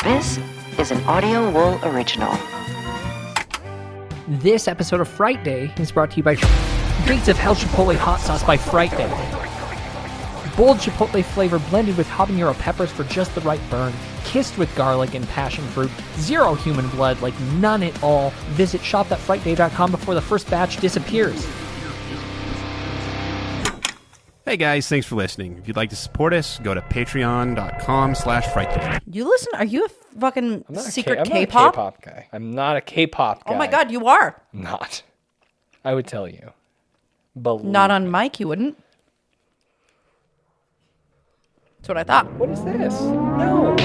This is an Audio Wool original. This episode of Frightday is brought to you by Gates of Hell Chipotle Hot Sauce by Frightday. Bold chipotle flavor blended with habanero peppers for just the right burn. Kissed with garlic and passion fruit. Zero human blood, like none at all. Visit shop.frightday.com before the first batch disappears. Hey guys, thanks for listening. If you'd like to support us, go to patreon.com/frightday. You listen? Are you a fucking secret I'm K-pop? not a K-pop guy. I'm not a K-pop guy. Oh my god, you are. I'm not. I would tell you. Believe Not on me. mic, you wouldn't. That's what I thought. What is this? No.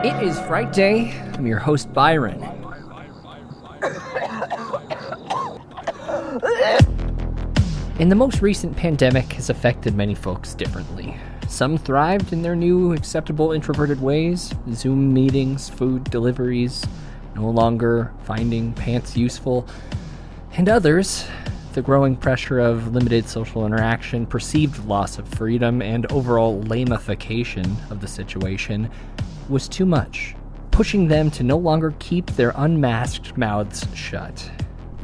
It is Frightday. I'm your host, Byron. And the most recent pandemic has affected many folks differently. Some thrived in their new acceptable introverted ways, Zoom meetings, food deliveries, no longer finding pants useful. And others, the growing pressure of limited social interaction, perceived loss of freedom, and overall lamification of the situation was too much, pushing them to no longer keep their unmasked mouths shut.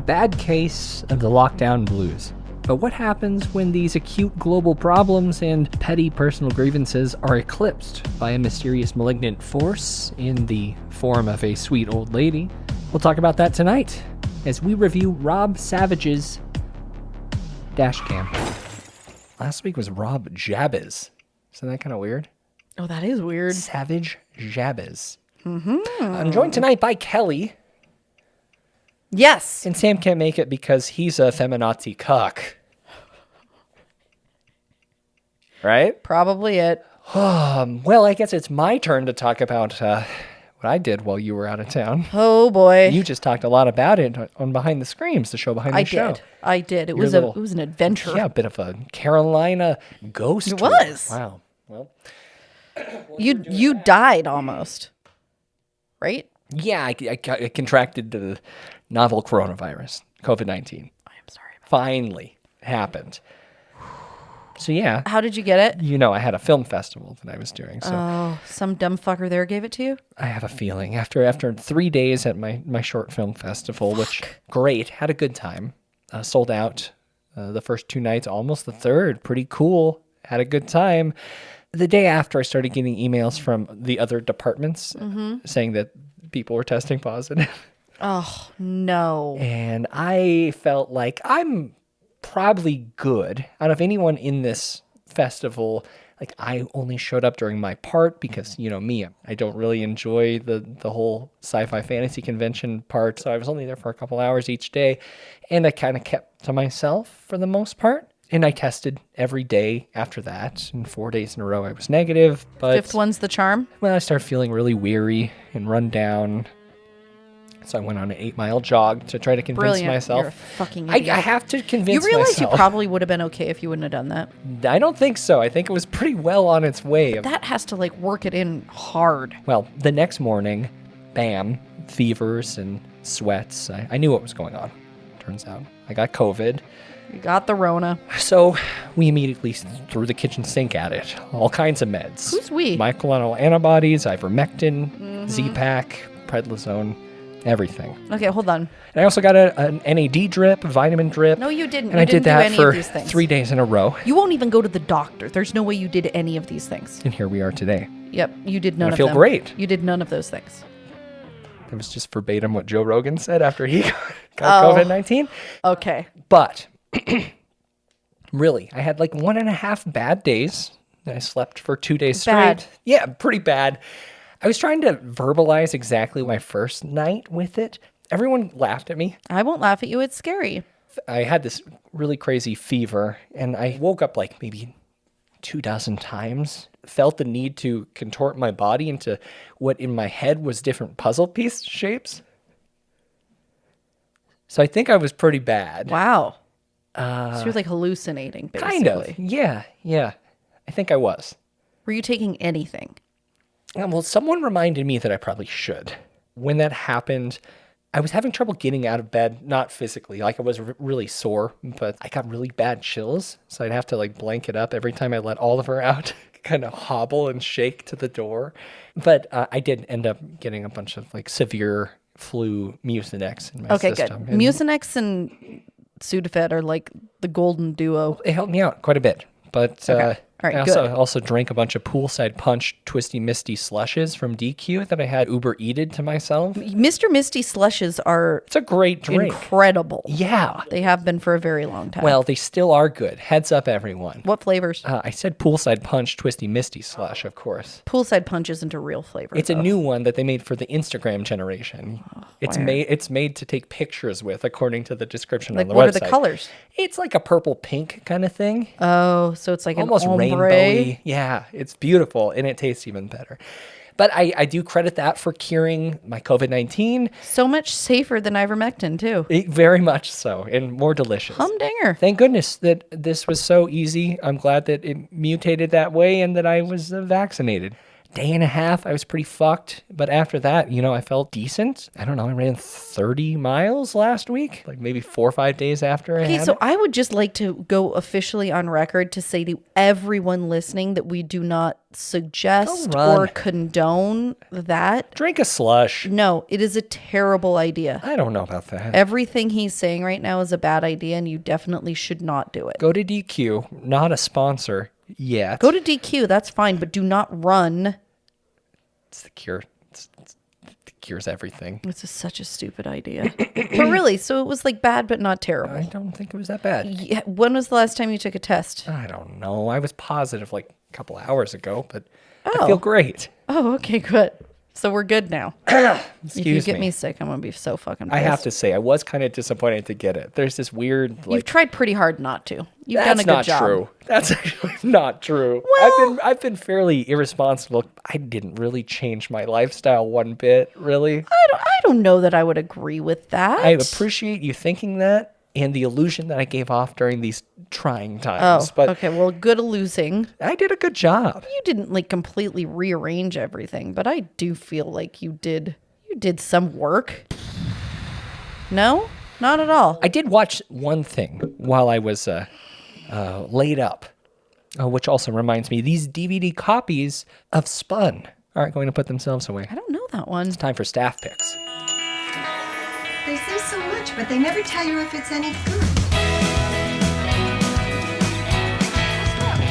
Bad case of the lockdown blues. But what happens when these acute global problems and petty personal grievances are eclipsed by a mysterious malignant force in the form of a sweet old lady? We'll talk about that tonight as we review Rob Savage's Dashcam. Last week was Rob Jabez. Isn't that kind of weird? Oh, that is weird. Savage Jabez. I'm joined tonight by Kelly. Yes. And Sam can't make it because he's a feminazi cuck. Right? Probably it. Well, I guess it's my turn to talk about what I did while you were out of town. Oh boy. You just talked a lot about it on Behind the Screams, the show behind the show. I did. It Your was little- it was an adventure. Yeah, a bit of a Carolina ghost It tour. was. Wow. Well, You died almost. Right? yeah, I contracted the novel coronavirus, COVID-19. I am sorry. Finally happened. So yeah, How did you get it? you know, I had a film festival that I was doing. So Oh, some dumb fucker there gave it to you? I have a feeling after 3 days at my short film festival, which great, had a good time. Sold out the first 2 nights, almost the third. Pretty cool. Had a good time. The day after, I started getting emails from the other departments saying that people were testing positive. Oh, no. And I felt like I'm probably good out of anyone in this festival. Like, I only showed up during my part because, you know, me, I don't really enjoy the whole sci-fi fantasy convention part. So I was only there for a couple hours each day. And I kind of kept to myself for the most part. And I tested every day after that. And 4 days in a row, I was negative. But Fifth one's the charm? well, I started feeling really weary and run down. So I went on an 8-mile jog to try to convince Brilliant. myself. You're a fucking I idiot. have to convince You realize myself. you probably would have been okay if you wouldn't have done that? I don't think so. I think it was pretty well on its way. That has to like work it in hard. Well, the next morning, bam, fevers and sweats. I knew what was going on. Turns out I got COVID. You got the Rona. So we immediately threw the kitchen sink at it. All kinds of meds. Who's we? Monoclonal antibodies, ivermectin, Z-Pak, prednisone, everything. Okay, hold on. And I also got an NAD drip, a vitamin drip. No, you didn't. And You I didn't did do that any for of these things. 3 days in a row. You won't even go to the doctor. There's no way you did any of these things. And here we are today. Yep, you did none I of feel them. great. You did none of those things. It was just verbatim what Joe Rogan said after he got COVID-19. Okay. But really, I had like 1.5 bad days. I slept for 2 days straight. Bad. Yeah, pretty bad. I was trying to verbalize exactly my first night with it. Everyone laughed at me. I won't laugh at you. It's scary. I had this really crazy fever, and I woke up like maybe 24 times. Felt the need to contort my body into what in my head was different puzzle piece shapes. So I think I was pretty bad. Wow. So you're like hallucinating, basically. Kind of. Yeah. I think I was. Were you taking anything? Well, someone reminded me that I probably should. When that happened, I was having trouble getting out of bed, not physically. Like I was really sore, but I got really bad chills. So I'd have to like blanket up every time I let Oliver out, kind of hobble and shake to the door. But I did end up getting a bunch of like severe flu Mucinex in my system. Okay, good. Mucinex and Sudafed are like the golden duo. It helped me out quite a bit. But All right, I also drank a bunch of Poolside Punch Twisty Misty slushes from DQ that I had Uber Eated to myself. Mr. Misty slushes are It's a great drink. incredible. Yeah. They have been for a very long time. Well, they still are good. Heads up, everyone. What flavors? I said Poolside Punch Twisty Misty slush, of course. Poolside Punch isn't a real flavor. It's a new one that they made for the Instagram generation. It's made to take pictures with, according to the description on the website. What are the colors? It's like a purple pink kind of thing. Oh, so it's like Almost an ombre. rainbowy. Yeah, it's beautiful, and it tastes even better. But I do credit that for curing my COVID-19. So much safer than ivermectin, too. Very much so, and more delicious. Humdinger. Thank goodness that this was so easy. I'm glad that it mutated that way and that I was vaccinated. Day and a half, I was pretty fucked. But after that, I felt decent. I don't know, I ran 30 miles last week, like maybe 4 or 5 days after I had it. I would just like to go officially on record to say to everyone listening that we do not suggest or condone that. Drink a slush. No, it is a terrible idea. I don't know about that. Everything he's saying right now is a bad idea, and you definitely should not do it. Go to DQ, not a sponsor yet. Go to DQ, that's fine, but do not run. It's the cure. It cures everything. This is such a stupid idea. But really, so it was like bad, but not terrible. I don't think it was that bad. Yeah, when was the last time you took a test? I don't know. I was positive like a couple hours ago, but I feel great. Oh, okay, good. So we're good now. Excuse if you get me sick, I'm going to be so fucking pissed. I have to say, I was kind of disappointed to get it. There's this weird... You've tried pretty hard not to. You've done a good job. That's not true. That's actually not true. Well, I've been fairly irresponsible. I didn't really change my lifestyle one bit, really. I don't know that I would agree with that. I appreciate you thinking that and the illusion that I gave off during these trying times. But okay. Well, good losing. I did a good job. You didn't like completely rearrange everything, but I do feel like you did some work. No, not at all. I did watch one thing while I was laid up, which also reminds me, these DVD copies of Spun aren't going to put themselves away. I don't know that one. It's time for staff picks. They say so much, but they never tell you if it's any good.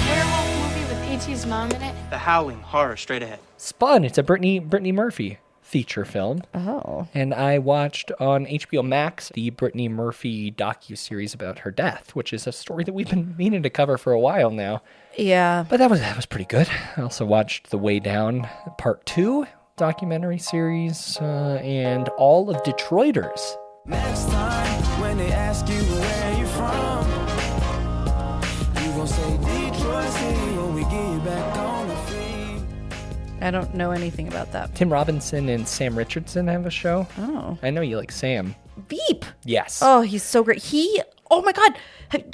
Werewolf movie with P.T.'s mom in it. The Howling, horror straight ahead. Spun. It's a Brittany Murphy feature film. Oh. And I watched on HBO Max the Brittany Murphy docuseries about her death, which is a story that we've been meaning to cover for a while now. Yeah. But that was pretty good. I also watched The Way Down Part 2 documentary series and all of Detroiters. Next time when they ask you where you from, you gon' say Detroit City when we get you back on the feed. I don't know anything about that. Tim Robinson and Sam Richardson have a show. Oh. I know you like Sam. Veep. Yes. Oh, he's so great. Oh my God.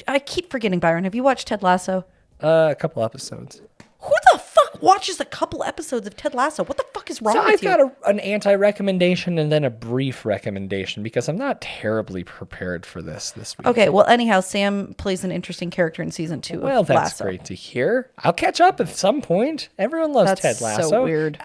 I keep forgetting Byron. Have you watched Ted Lasso? A couple episodes. Who the fuck watches a couple episodes of Ted Lasso? What the fuck is wrong with you? I've got an anti-recommendation and then a brief recommendation because I'm not terribly prepared for this week. Okay, well, anyhow, Sam plays an interesting character in season 2 of Lasso. Well, that's great to hear. I'll catch up at some point. Everyone loves Ted Lasso. That's so weird.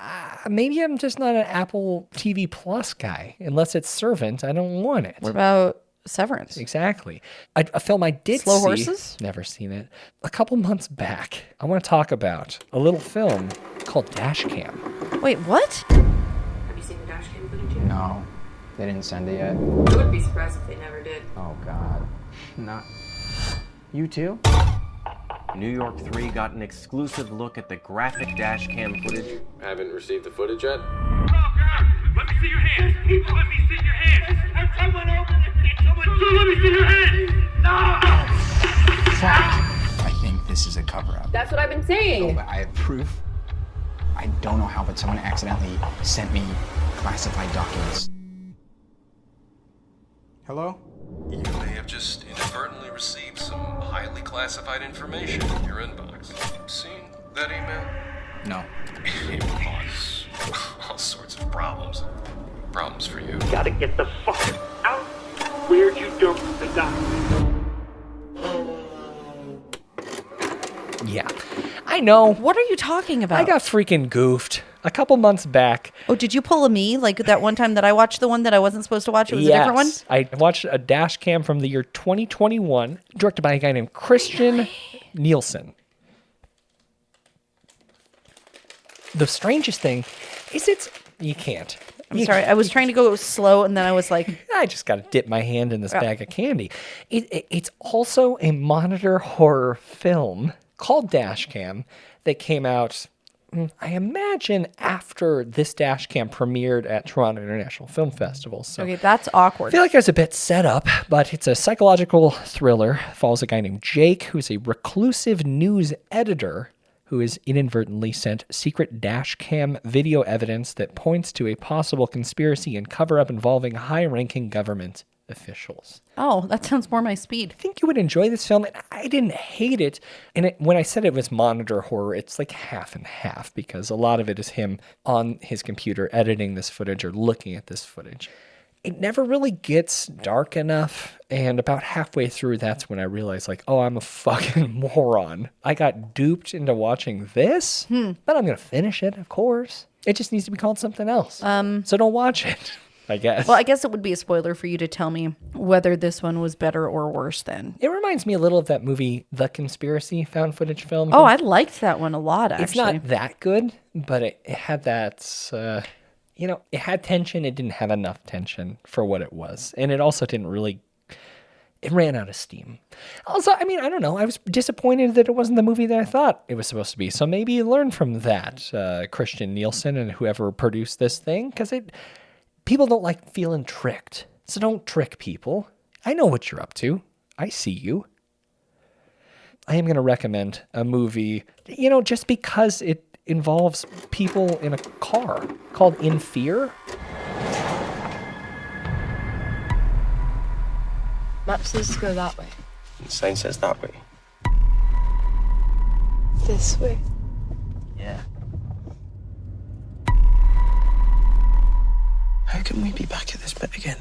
Maybe I'm just not an Apple TV Plus guy. Unless it's Servant, I don't want it. What about Severance? Exactly. A film I did Slow see. Horses? Never seen it. A couple months back, I want to talk about a little film called Dashcam. Wait, what? Have you seen the Dashcam footage yet? No, they didn't send it yet. I would be surprised if they never did. Oh, God. Not... You too? New York 3 got an exclusive look at the graphic Dashcam footage. Haven't received the footage yet? Let me see your hands. People, let me see your hands. Have someone over there. Someone, let me see your hands. No! Fuck. I think this is a cover-up. That's what I've been saying. No, but I have proof. I don't know how, but someone accidentally sent me classified documents. Hello? You may have just inadvertently received some highly classified information in your inbox. Seen that email? No. It will cause all sorts of problems. Problems for you. Gotta get the fuck out. Where'd you dump the document? Yeah. I know. What are you talking about? I got freaking goofed a couple months back. Oh, did you pull a me? Like that one time that I watched the one that I wasn't supposed to watch? It was a different one? I watched a dash cam from the year 2021, directed by a guy named Christian Nielsen. The strangest thing is you can't. I'm sorry. I was trying to go slow, and then I was like... I just got to dip my hand in this bag of candy. It's also a monitor horror film called Dashcam that came out, I imagine, after this Dashcam premiered at Toronto International Film Festival. So okay, that's awkward. I feel like I was a bit set up, but it's a psychological thriller. It follows a guy named Jake, who's a reclusive news editor who is inadvertently sent secret Dashcam video evidence that points to a possible conspiracy and cover-up involving high-ranking government officials. Oh, that sounds more my speed. I think you would enjoy this film, and I didn't hate it. And when I said it was monitor horror, it's like half and half, because a lot of it is him on his computer editing this footage or looking at this footage. It never really gets dark enough, and about halfway through, that's when I realized, like, oh, I'm a fucking moron. I got duped into watching this, but I'm going to finish it, of course. It just needs to be called something else. So don't watch it, I guess. Well, I guess it would be a spoiler for you to tell me whether this one was better or worse then. It reminds me a little of that movie, The Conspiracy, found footage film. Oh, I liked that one a lot, actually. It's not that good, but it had that... it had tension. It didn't have enough tension for what it was. And it also didn't really... It ran out of steam. Also, I mean, I don't know. I was disappointed that it wasn't the movie that I thought it was supposed to be. So maybe learn from that, Christian Nielsen and whoever produced this thing. Because people don't like feeling tricked. So don't trick people. I know what you're up to. I see you. I am going to recommend a movie, just because it involves people in a car, called In Fear. Map says to go that way. The sign says that way. This way. Yeah. How can we be back at this bit again?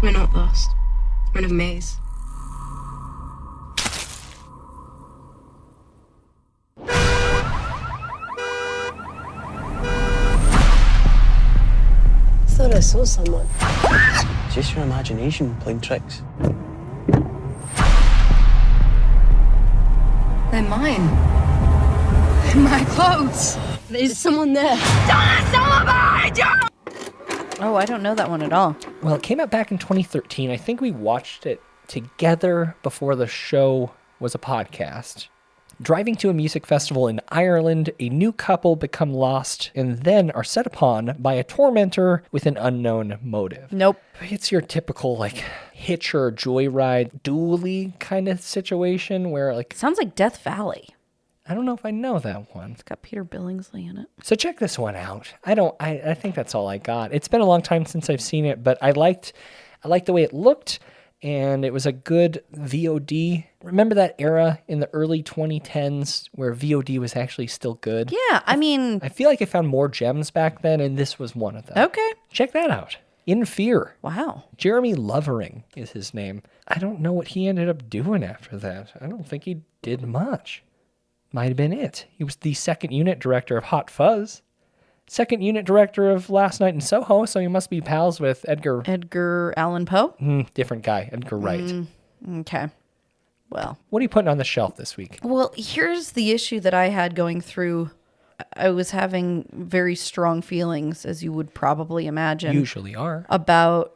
We're not lost. We're in a maze. I thought I saw someone. It's just your imagination playing tricks. They're mine. They're my clothes. There's someone there. Oh, I don't know that one at all. Well, it came out back in 2013. I think we watched it together before the show was a podcast. Driving to a music festival in Ireland, a new couple become lost and then are set upon by a tormentor with an unknown motive. Nope. It's your typical, hitch or joyride dually kind of situation where, Sounds like Death Valley. I don't know if I know that one. It's got Peter Billingsley in it. So check this one out. I think that's all I got. It's been a long time since I've seen it, but I liked the way it looked. And it was a good VOD. Remember that era in the early 2010s where VOD was actually still good? Yeah, I mean... I feel like I found more gems back then, and this was one of them. Okay. Check that out. In Fear. Wow. Jeremy Lovering is his name. I don't know what he ended up doing after that. I don't think he did much. Might have been it. He was the second unit director of Hot Fuzz. Second unit director of Last Night in Soho, so he must be pals with Edgar Allan Poe? Different guy, Edgar Wright. Okay. Well. What are you putting on the shelf this week? Well, here's the issue that I had going through. I was having very strong feelings, as you would probably imagine. Usually are. About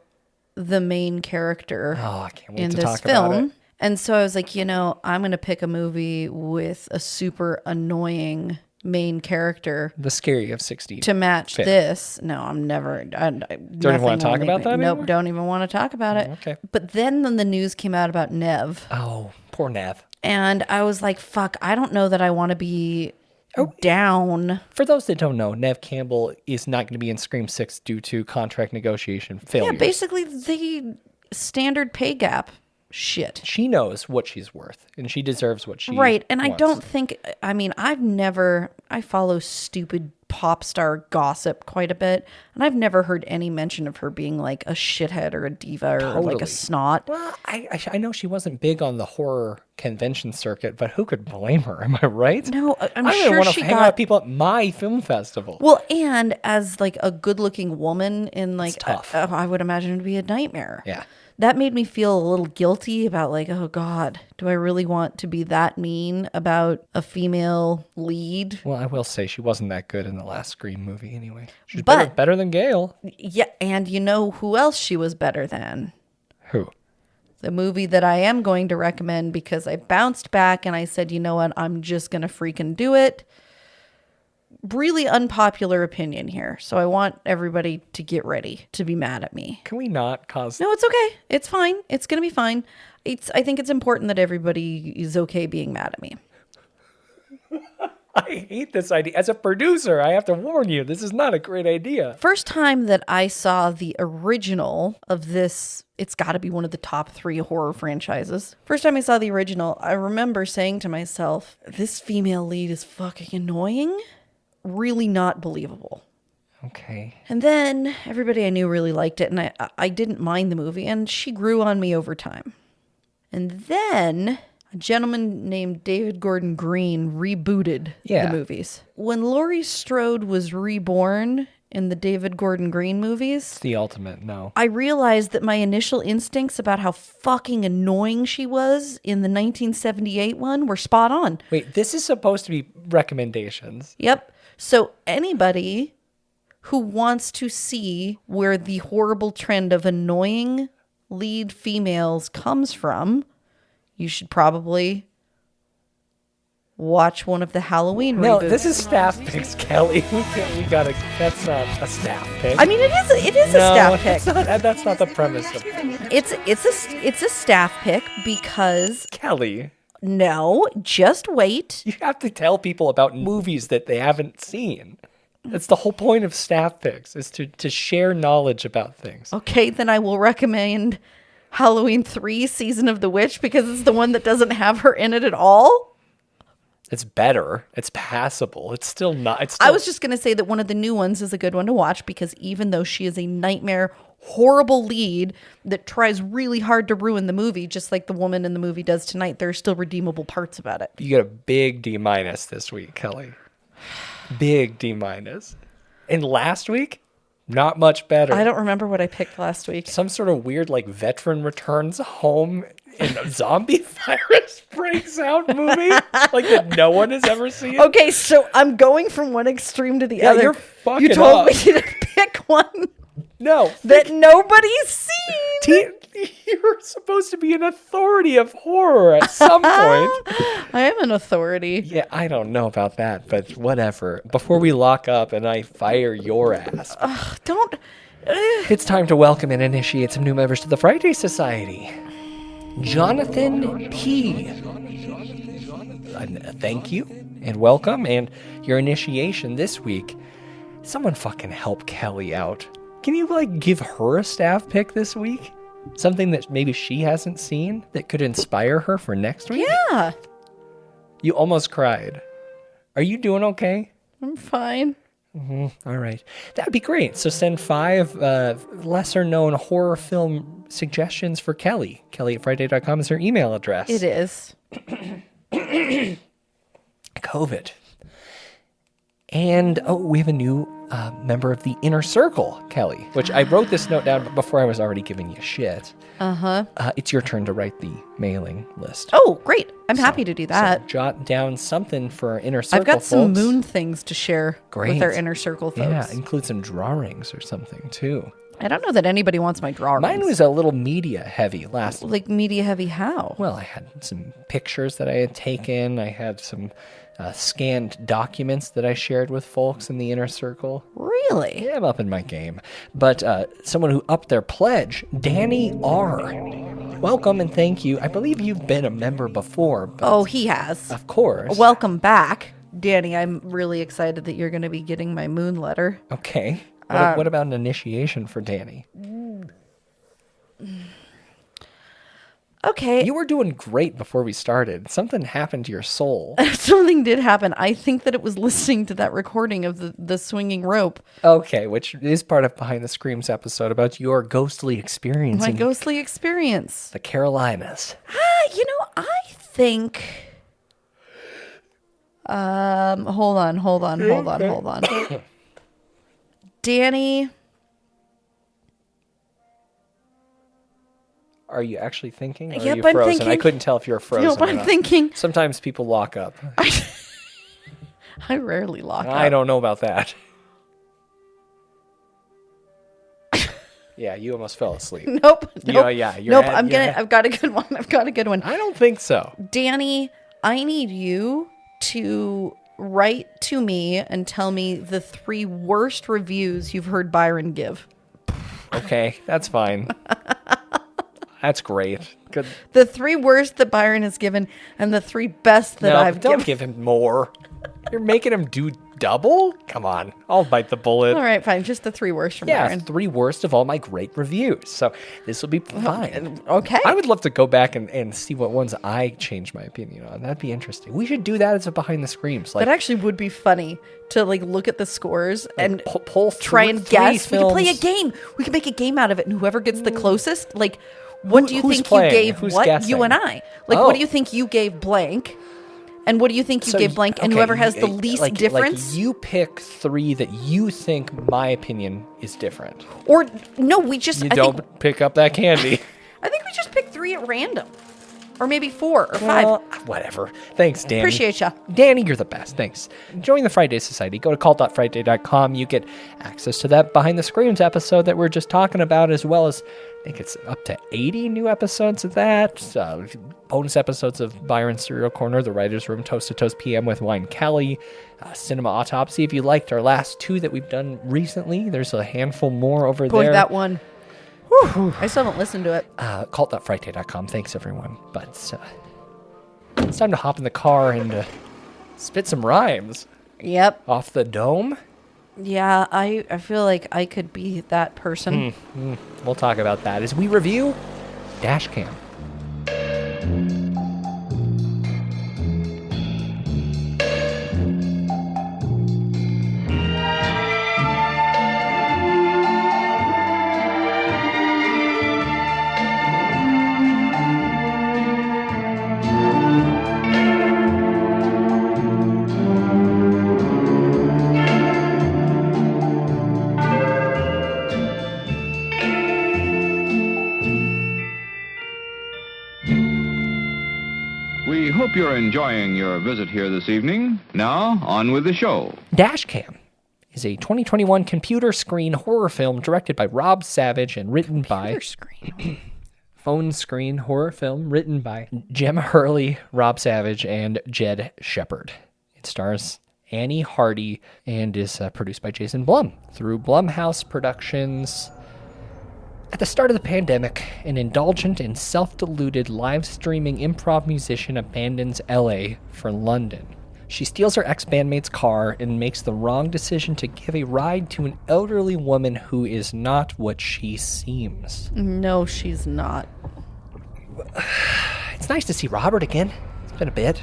the main character I can't wait in to this talk film. about it. And so I was like, I'm going to pick a movie with a super annoying main character. The Scary of 60. To match this. No, I'm never. Don't even want to talk about that anymore? Nope, don't even want to talk about it. Okay. But then the news came out about Nev. Oh, poor Nev. And I was like, fuck, I don't know that I want to be down. For those that don't know, Neve Campbell is not going to be in Scream 6 due to contract negotiation failures. Yeah, basically the standard pay gap shit. She knows what she's worth, and she deserves what she Right, and wants. I don't think, I mean, I follow stupid pop star gossip quite a bit, and I've never heard any mention of her being like a shithead or a diva or like a snot. Well, I know she wasn't big on the horror convention circuit, but who could blame her? Am I right? No, I'm I sure want to she hang out with people at my film festival. Well, and as like a good-looking woman in like, tough. I would imagine it'd be a nightmare. Yeah. That made me feel a little guilty about like, oh God, do I really want to be that mean about a female lead? Well, I will say she wasn't that good in the last Scream movie anyway. She's But- better than Gail. Yeah, and you know who else she was better than? Who? The movie that I am going to recommend because I bounced back and I said, you know what, I'm just going to freaking do it. Really unpopular opinion here. So I want everybody to get ready to be mad at me. Can we not cause... No, it's okay. It's fine. It's going to be fine. I think it's important that everybody is okay being mad at me. I hate this idea. As a producer, I have to warn you, this is not a great idea. First time that I saw the original of this, it's got to be one of the top 3 horror franchises. First time I saw the original, I remember saying to myself, this female lead is fucking annoying. Really not believable. Okay. And then everybody I knew really liked it, and I didn't mind the movie, and she grew on me over time. And then a gentleman named David Gordon Green rebooted the movies. When Laurie Strode was reborn in the David Gordon Green movies, It's the ultimate, no. I realized that my initial instincts about how fucking annoying she was in the 1978 one were spot on. Wait, this is supposed to be recommendations. Yep. So anybody who wants to see where the horrible trend of annoying lead females comes from, you should probably watch one of the Halloween reboots. No, this is staff picks, Kelly. We gotta. That's not a staff pick. I mean, it is a staff pick. That's not the premise of It's a staff pick because Kelly. No, just wait. You have to tell people about movies that they haven't seen. That's the whole point of staff picks, is to share knowledge about things. Okay, then I will recommend Halloween 3 Season of the Witch because it's the one that doesn't have her in it at all. It's better. It's passable. It's still not. I was just going to say that one of the new ones is a good one to watch because even though she is a nightmare, horrible lead that tries really hard to ruin the movie, just like the woman in the movie does tonight, there are still redeemable parts about it. You get a big D- this week, Kelly. Big D-. And last week, not much better. I don't remember what I picked last week. Some sort of weird, like, veteran returns home and a zombie virus breaks out movie, like that no one has ever seen. Okay, so I'm going from one extreme to the other. You're fucking You told up. me to pick one No. that nobody's seen. You're supposed to be an authority of horror at some point. I am an authority. Yeah, I don't know about that, but whatever. Before we lock up and I fire your ass. Don't. It's time to welcome and initiate some new members to the Frightday Society. Jonathan P. Thank you and welcome. And your initiation this week, someone fucking help Kelly out. Can you, like, give her a staff pick this week? Something that maybe she hasn't seen that could inspire her for next week? Yeah. You almost cried. Are you doing okay? I'm fine. All right. That'd be great. So send 5 lesser-known horror film suggestions for Kelly. Kelly@Frightday.com is her email address. It is. COVID. And, we have a new member of the Inner Circle, Kelly, which I wrote this note down before I was already giving you shit. Uh-huh. It's your turn to write the mailing list. Oh, great. I'm happy to do that. So jot down something for our Inner Circle I've got some folks. moon things to share with our Inner Circle folks. Yeah, include some drawings or something, too. I don't know that anybody wants my drawings. Mine was a little media heavy last Like media heavy how? Well, I had some pictures that I had taken. I had some scanned documents that I shared with folks in the Inner Circle. Really? Yeah, I'm up in my game. But someone who upped their pledge, Danny R. Welcome and thank you. I believe you've been a member before. But Oh, he has. Of course. Welcome back, Danny. I'm really excited that you're going to be getting my moon letter. Okay. What about an initiation for Danny? Okay. You were doing great before we started. Something happened to your soul. Something did happen. I think that it was listening to that recording of the swinging rope. Okay, which is part of Behind the Screams episode about your ghostly experience. My ghostly experience. The Carolinas. I think... Hold on. Danny... Are you actually thinking? Or Yep, are you I'm frozen? thinking. I couldn't tell if you were frozen. Nope, I'm or not. thinking. Sometimes people lock up. I rarely lock up. I don't know about that. Yeah, you almost fell asleep. Nope. Yeah. I've got a good one. I don't think so. Danny, I need you to write to me and tell me the 3 worst reviews you've heard Byron give. Okay, that's fine. That's great. Good. The 3 worst that Byron has given and the 3 best that I've given. Don't give him more. You're making him do double? Come on. I'll bite the bullet. All right, fine. Just the 3 worst from Byron. 3 worst of all my great reviews. So this will be fine. Okay. I would love to go back and see what ones I changed my opinion on. That'd be interesting. We should do that as a Behind the Screams. That actually would be funny to look at the scores and pull try and guess. Films. We could play a game. We could make a game out of it, and whoever gets the closest, what do you think playing? you gave Who's what? guessing? You and I. What do you think you gave blank? And what do you think you gave blank? And whoever has the least difference? You pick 3 that you think my opinion is different. Or, no, we just... Don't pick up that candy. I think we just pick 3 at random. Or maybe 4 or 5. Whatever. Thanks, Danny. Appreciate ya. Danny, you're the best. Thanks. Join the Frightday Society. Go to cult.frightday.com. You get access to that Behind the Screams episode that we're just talking about, as well as I think it's up to 80 new episodes of that. Bonus episodes of Byron's Serial Corner, The Writer's Room, Toast to Toast PM with Wine Kelly, Cinema Autopsy. If you liked our last 2 that we've done recently, there's a handful more over there. Boy, that one. Whew, I still haven't listened to it. Cult.frightday.com. Thanks, everyone. But it's time to hop in the car and spit some rhymes. Yep. Off the dome? Yeah, I feel like I could be that person. We'll talk about that as we review Dashcam. We hope you're enjoying your visit here this evening. Now, on with the show. Dashcam is a 2021 computer screen horror film directed by Rob Savage and written by... Phone screen horror film written by Gemma Hurley, Rob Savage, and Jed Shepard. It stars Annie Hardy and is produced by Jason Blum through Blumhouse Productions. At the start of the pandemic, an indulgent and self-deluded live-streaming improv musician abandons LA for London. She steals her ex-bandmate's car and makes the wrong decision to give a ride to an elderly woman who is not what she seems. No, she's not. It's nice to see Robert again. It's been a bit.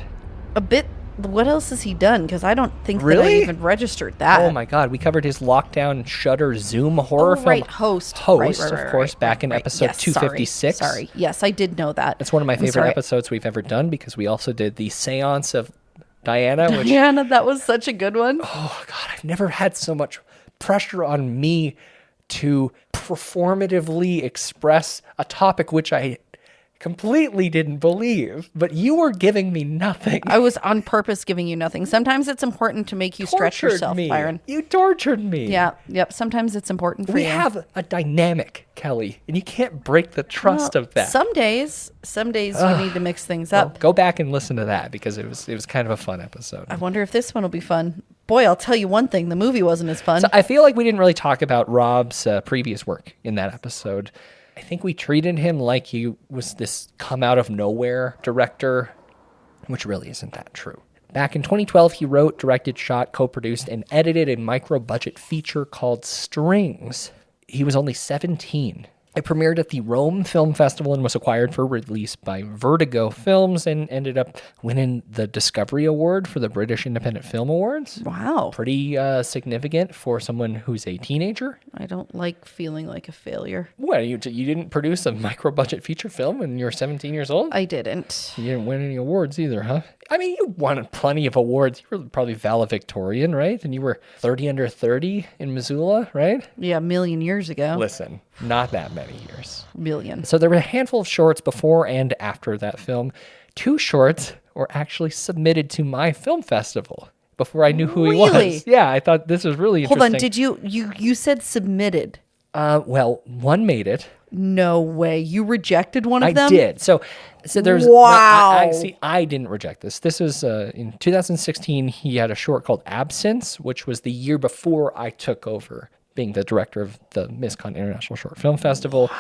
A bit? What else has he done? Because I don't think that I Really? even registered that. Oh my god, we covered his lockdown Shudder Zoom horror film. Right, Host. Host, Right, of course, back in episode Yes, 256. Sorry. Yes, I did know that. It's one of my I'm favorite sorry. episodes we've ever done because we also did the Seance of Diana, which Diana, that was such a good one. oh god, I've never had so much pressure on me to performatively express a topic which I completely didn't believe, but you were giving me nothing. I was on purpose giving you nothing. Sometimes it's important to make you stretch Tortured yourself, me. Byron. You tortured me. Yeah, yep. Sometimes it's important for We you. have a dynamic, Kelly, and you can't break the trust Well, of that. Some days you need to mix things up. Well, go back and listen to that because it was kind of a fun episode. I wonder if this one will be fun. Boy, I'll tell you one thing. The movie wasn't as fun. So I feel like we didn't really talk about Rob's previous work in that episode. I think we treated him like he was this come out of nowhere director, which really isn't that true. Back in 2012, he wrote, directed, shot, co-produced, and edited a micro-budget feature called Strings. He was only 17. It premiered at the Rome Film Festival and was acquired for release by Vertigo Films and ended up winning the Discovery Award for the British Independent Film Awards. Wow. Pretty significant for someone who's a teenager. I don't like feeling like a failure. What, you didn't produce a micro-budget feature film when you were 17 years old? I didn't. You didn't win any awards either, huh? I mean, you won plenty of awards. You were probably valedictorian, right? And you were 30 under 30 in Missoula, right? Yeah, a million years ago. Listen, not that many years. Million. So there were a handful of shorts before and after that film. 2 shorts were actually submitted to my film festival before I knew who he was. Yeah, I thought this was really interesting. Hold on, did you said submitted? Well, one made it. No way. You rejected one of them? I did. So there's... Wow. I didn't reject this. This was in 2016. He had a short called Absence, which was the year before I took over being the director of the MISCON International Short Film Festival. Wow.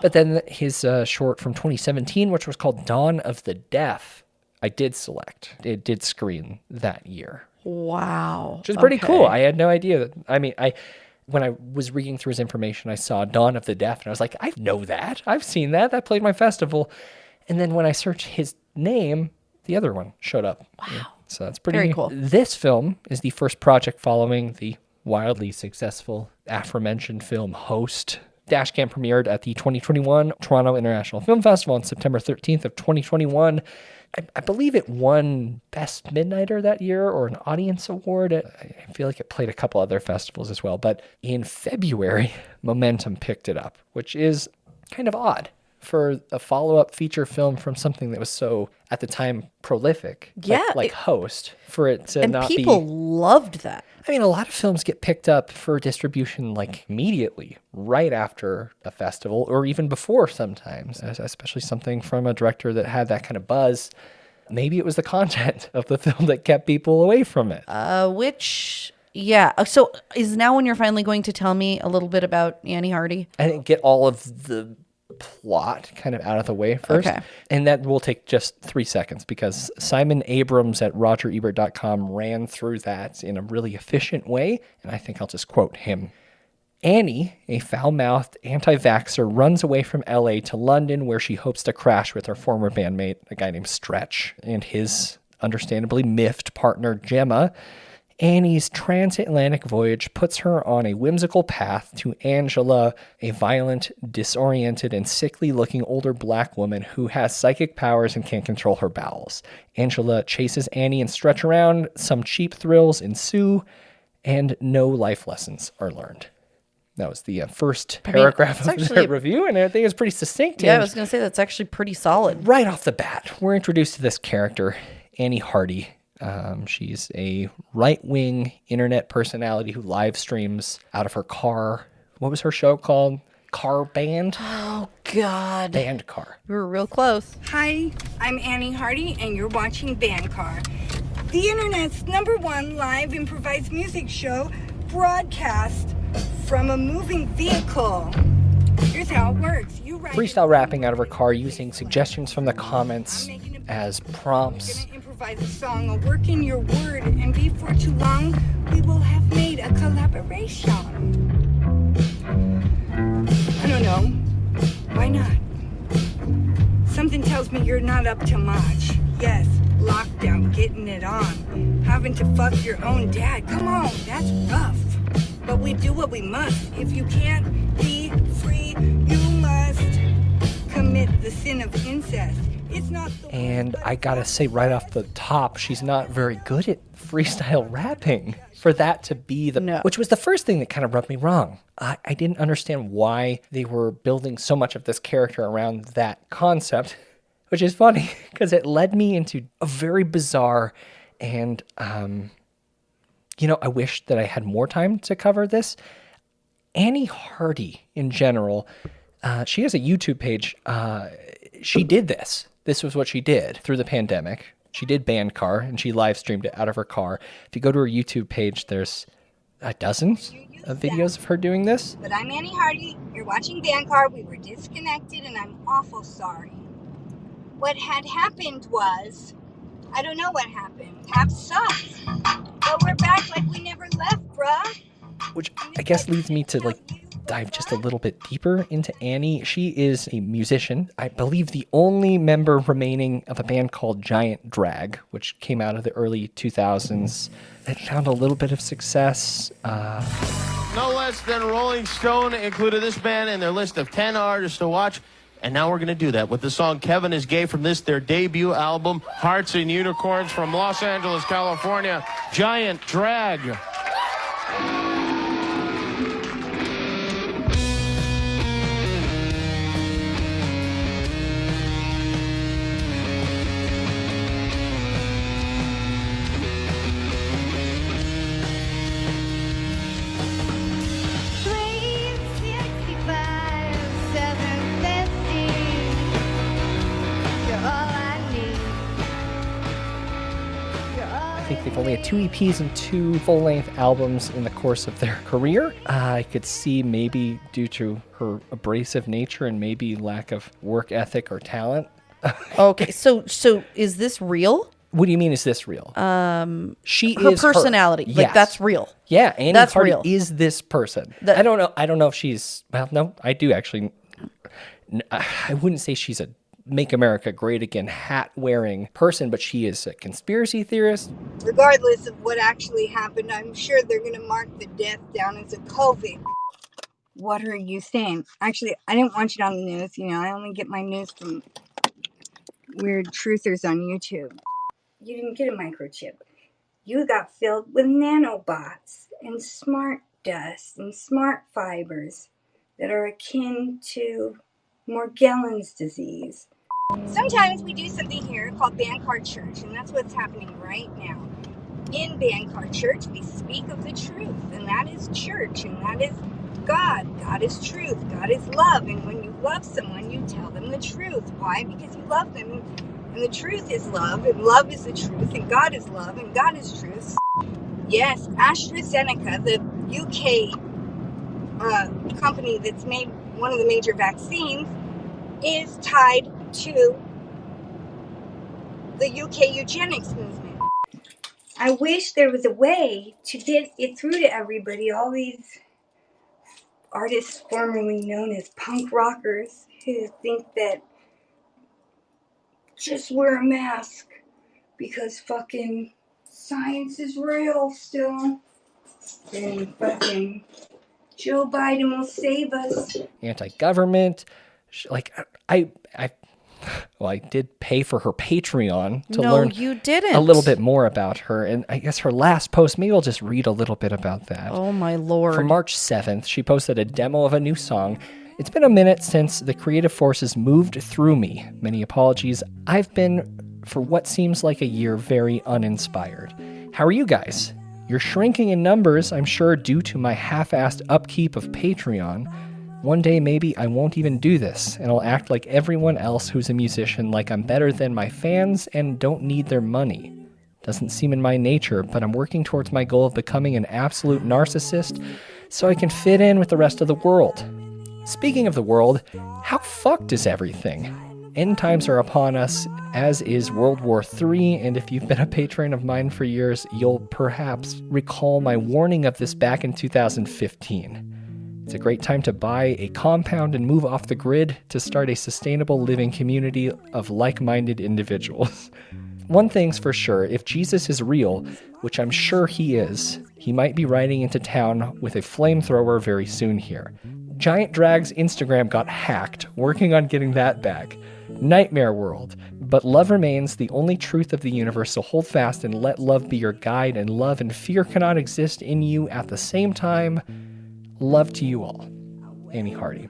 But then his short from 2017, which was called Dawn of the Deaf, I did select. It did screen that year. Wow. Which is pretty cool. I had no idea. When I was reading through his information, I saw Dawn of the Deaf, and I was like, I know that. I've seen that. That played my festival. And then when I searched his name, the other one showed up. Wow. Yeah, so that's pretty very cool. This film is the first project following the wildly successful aforementioned film Host. Dashcam premiered at the 2021 Toronto International Film Festival on September 13th of 2021. I believe it won Best Midnighter that year or an audience award. I feel like it played a couple other festivals as well. But in February, Momentum picked it up, which is kind of odd for a follow-up feature film from something that was so, at the time, prolific. Yeah. Like Host, for it to not be... And people loved that. I mean, a lot of films get picked up for distribution like immediately, right after a festival, or even before sometimes, especially something from a director that had that kind of buzz. Maybe it was the content of the film that kept people away from it. Yeah. So is now when you're finally going to tell me a little bit about Annie Hardy? I didn't get all of the plot kind of out of the way first. Okay. And that will take just 3 seconds because Simon Abrams at RogerEbert.com ran through that in a really efficient way. And I think I'll just quote him. Annie, a foul-mouthed anti-vaxxer, runs away from LA to London where she hopes to crash with her former bandmate, a guy named Stretch, and his understandably miffed partner, Gemma. Annie's transatlantic voyage puts her on a whimsical path to Angela, a violent, disoriented, and sickly-looking older black woman who has psychic powers and can't control her bowels. Angela chases Annie and Stretch around, some cheap thrills ensue, and no life lessons are learned. That was the first paragraph of the review, and I think it's pretty succinct. Yeah, I was going to say that's actually pretty solid. Right off the bat, we're introduced to this character, Annie Hardy. She's a right-wing internet personality who live streams out of her car. What was her show called? Car Band? Oh, God. Band Car. We were real close. Hi, I'm Annie Hardy, and you're watching Band Car, the internet's #1 live improvised music show broadcast from a moving vehicle. Here's how it works. You write freestyle rapping out of her car using suggestions from the comments as prompts. Improvise a song, I'll work in your word, and before too long, we will have made a collaboration. I don't know. Why not? Something tells me you're not up to much. Yes, lockdown, getting it on. Having to fuck your own dad. Come on, that's rough. But we do what we must. If you can't be free, you must commit the sin of incest. It's not the and I gotta say right off the top, she's not very good at freestyle rapping. For that to be which was the first thing that kind of rubbed me wrong. I didn't understand why they were building so much of this character around that concept, which is funny because it led me into a very bizarre and, I wish that I had more time to cover this. Annie Hardy, in general, she has a YouTube page. She did this. This was what she did through the pandemic. She did Band Car, and she live streamed it out of her car. If you go to her YouTube page, there's dozens of videos of her doing this. But I'm Annie Hardy. You're watching Vanguard. We were disconnected, and I'm awful sorry. What had happened was, I don't know what happened. Tap sucks. But we're back like we never left, bruh. Which I guess leads me to dive just a little bit deeper into Annie. She is a musician, I believe the only member remaining of a band called Giant Drag, which came out of the early 2000s. It found a little bit of success. No less than Rolling Stone included this band in their list of 10 artists to watch. And now we're going to do that with the song Kevin is Gay from their debut album, Hearts and Unicorns, from Los Angeles, California, Giant Drag. I think they've only had 2 EPs and 2 full-length albums in the course of their career. I could see maybe due to her abrasive nature and maybe lack of work ethic or talent. Okay, so is this real? What do you mean, is this real? She her is personality. Her. Like, Yes. that's real. Yeah, Annie That's Hardy real. is this person. I don't know if she's, well, no, I do actually. I wouldn't say she's a Make America Great Again hat-wearing person, but she is a conspiracy theorist. Regardless of what actually happened, I'm sure they're going to mark the death down as a COVID. What are you saying? Actually, I didn't watch it on the news. I only get my news from weird truthers on YouTube. You didn't get a microchip. You got filled with nanobots and smart dust and smart fibers that are akin to Morgellons disease. Sometimes we do something here called Vanguard Church, and that's what's happening right now. In Vanguard Church, we speak of the truth, and that is church, and that is God. God is truth. God is love. And when you love someone, you tell them the truth. Why? Because you love them. And the truth is love, and love is the truth, and God is love, and God is truth. Yes, AstraZeneca, the UK company that's made one of the major vaccines, is tied to the UK eugenics movement. I wish there was a way to get it through to everybody, all these artists formerly known as punk rockers who think that just wear a mask because fucking science is real still. And fucking Joe Biden will save us. Anti-government. I did pay for her Patreon to learn you didn't. a little bit more about her. And I guess her last post, maybe I'll just read a little bit about that. Oh, my Lord. From March 7th, she posted a demo of a new song. It's been a minute since the creative forces moved through me. Many apologies. I've been, for what seems like a year, very uninspired. How are you guys? You're shrinking in numbers, I'm sure, due to my half-assed upkeep of Patreon. One day, maybe I won't even do this, and I'll act like everyone else who's a musician, like I'm better than my fans and don't need their money. Doesn't seem in my nature, but I'm working towards my goal of becoming an absolute narcissist so I can fit in with the rest of the world. Speaking of the world, how fucked is everything? End times are upon us, as is World War III, and if you've been a patron of mine for years, you'll perhaps recall my warning of this back in 2015. It's a great time to buy a compound and move off the grid to start a sustainable living community of like-minded individuals. One thing's for sure, if Jesus is real, which I'm sure he is, he might be riding into town with a flamethrower very soon here. Giant Drag's Instagram got hacked, working on getting that back. Nightmare world. But love remains the only truth of the universe, so hold fast and let love be your guide, and love and fear cannot exist in you at the same time. Love to you all. Annie Hardy.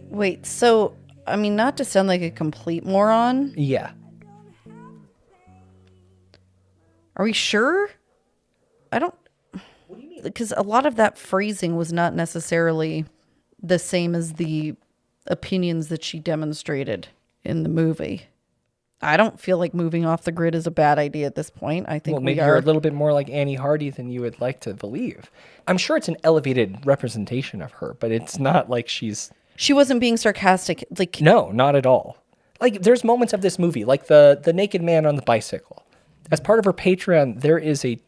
Wait, so, I mean, not to sound like a complete moron. Yeah. Are we sure? I don't... What do you mean? Because a lot of that phrasing was not necessarily the same as the opinions that she demonstrated in the movie. I don't feel like moving off the grid is a bad idea at this point. I think maybe you're a little bit more like Annie Hardy than you would like to believe. I'm sure it's an elevated representation of her, but it's not like she wasn't being sarcastic. Like, no, not at all. Like, there's moments of this movie, like the naked man on the bicycle. As part of her Patreon, there is a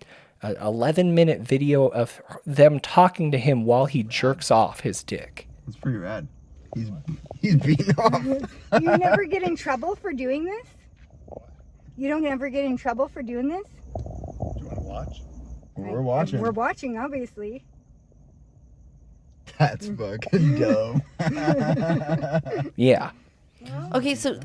11-minute video of them talking to him while he jerks off his dick. It's pretty rad. He's beating off. You never get in trouble for doing this? You don't ever get in trouble for doing this? Do you want to watch? We're watching. We're watching, obviously. That's fucking dope. Yeah. Okay, so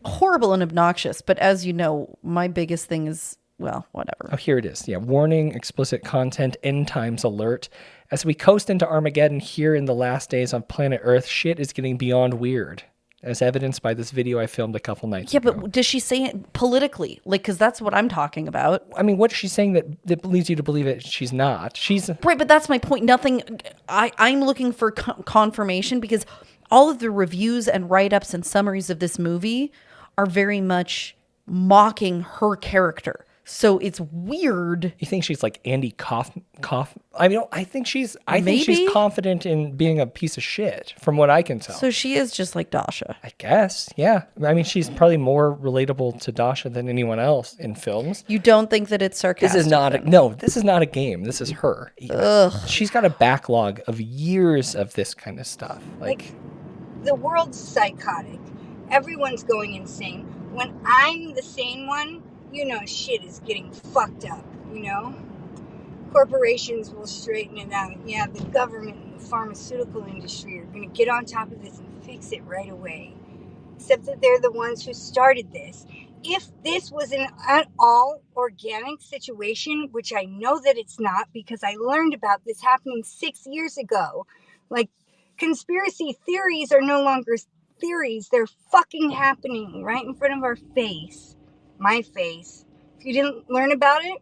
horrible and obnoxious, but as you know, my biggest thing is, well, whatever. Oh, here it is. Yeah, warning, explicit content, end times alert. As we coast into Armageddon here in the last days on planet Earth, shit is getting beyond weird, as evidenced by this video I filmed a couple nights ago. Yeah, but does she say it politically? Like, because that's what I'm talking about. I mean, what's she saying that leads you to believe that she's not? She's right, but that's my point. Nothing. I'm looking for confirmation because all of the reviews and write-ups and summaries of this movie are very much mocking her character. So it's weird. You think she's like Andy Kaufman? I mean, I think she's confident in being a piece of shit, from what I can tell. So she is just like Dasha. I guess, yeah. I mean, she's probably more relatable to Dasha than anyone else in films. You don't think that it's sarcastic? This is not a game. This is her. Ugh. She's got a backlog of years of this kind of stuff. Like the world's psychotic. Everyone's going insane. When I'm the sane one, you know, shit is getting fucked up, you know? Corporations will straighten it out. Yeah, the government and the pharmaceutical industry are going to get on top of this and fix it right away. Except that they're the ones who started this. If this was an all organic situation, which I know that it's not because I learned about this happening 6 years ago, like conspiracy theories are no longer theories. They're fucking happening right in front of our face. My face. If you didn't learn about it,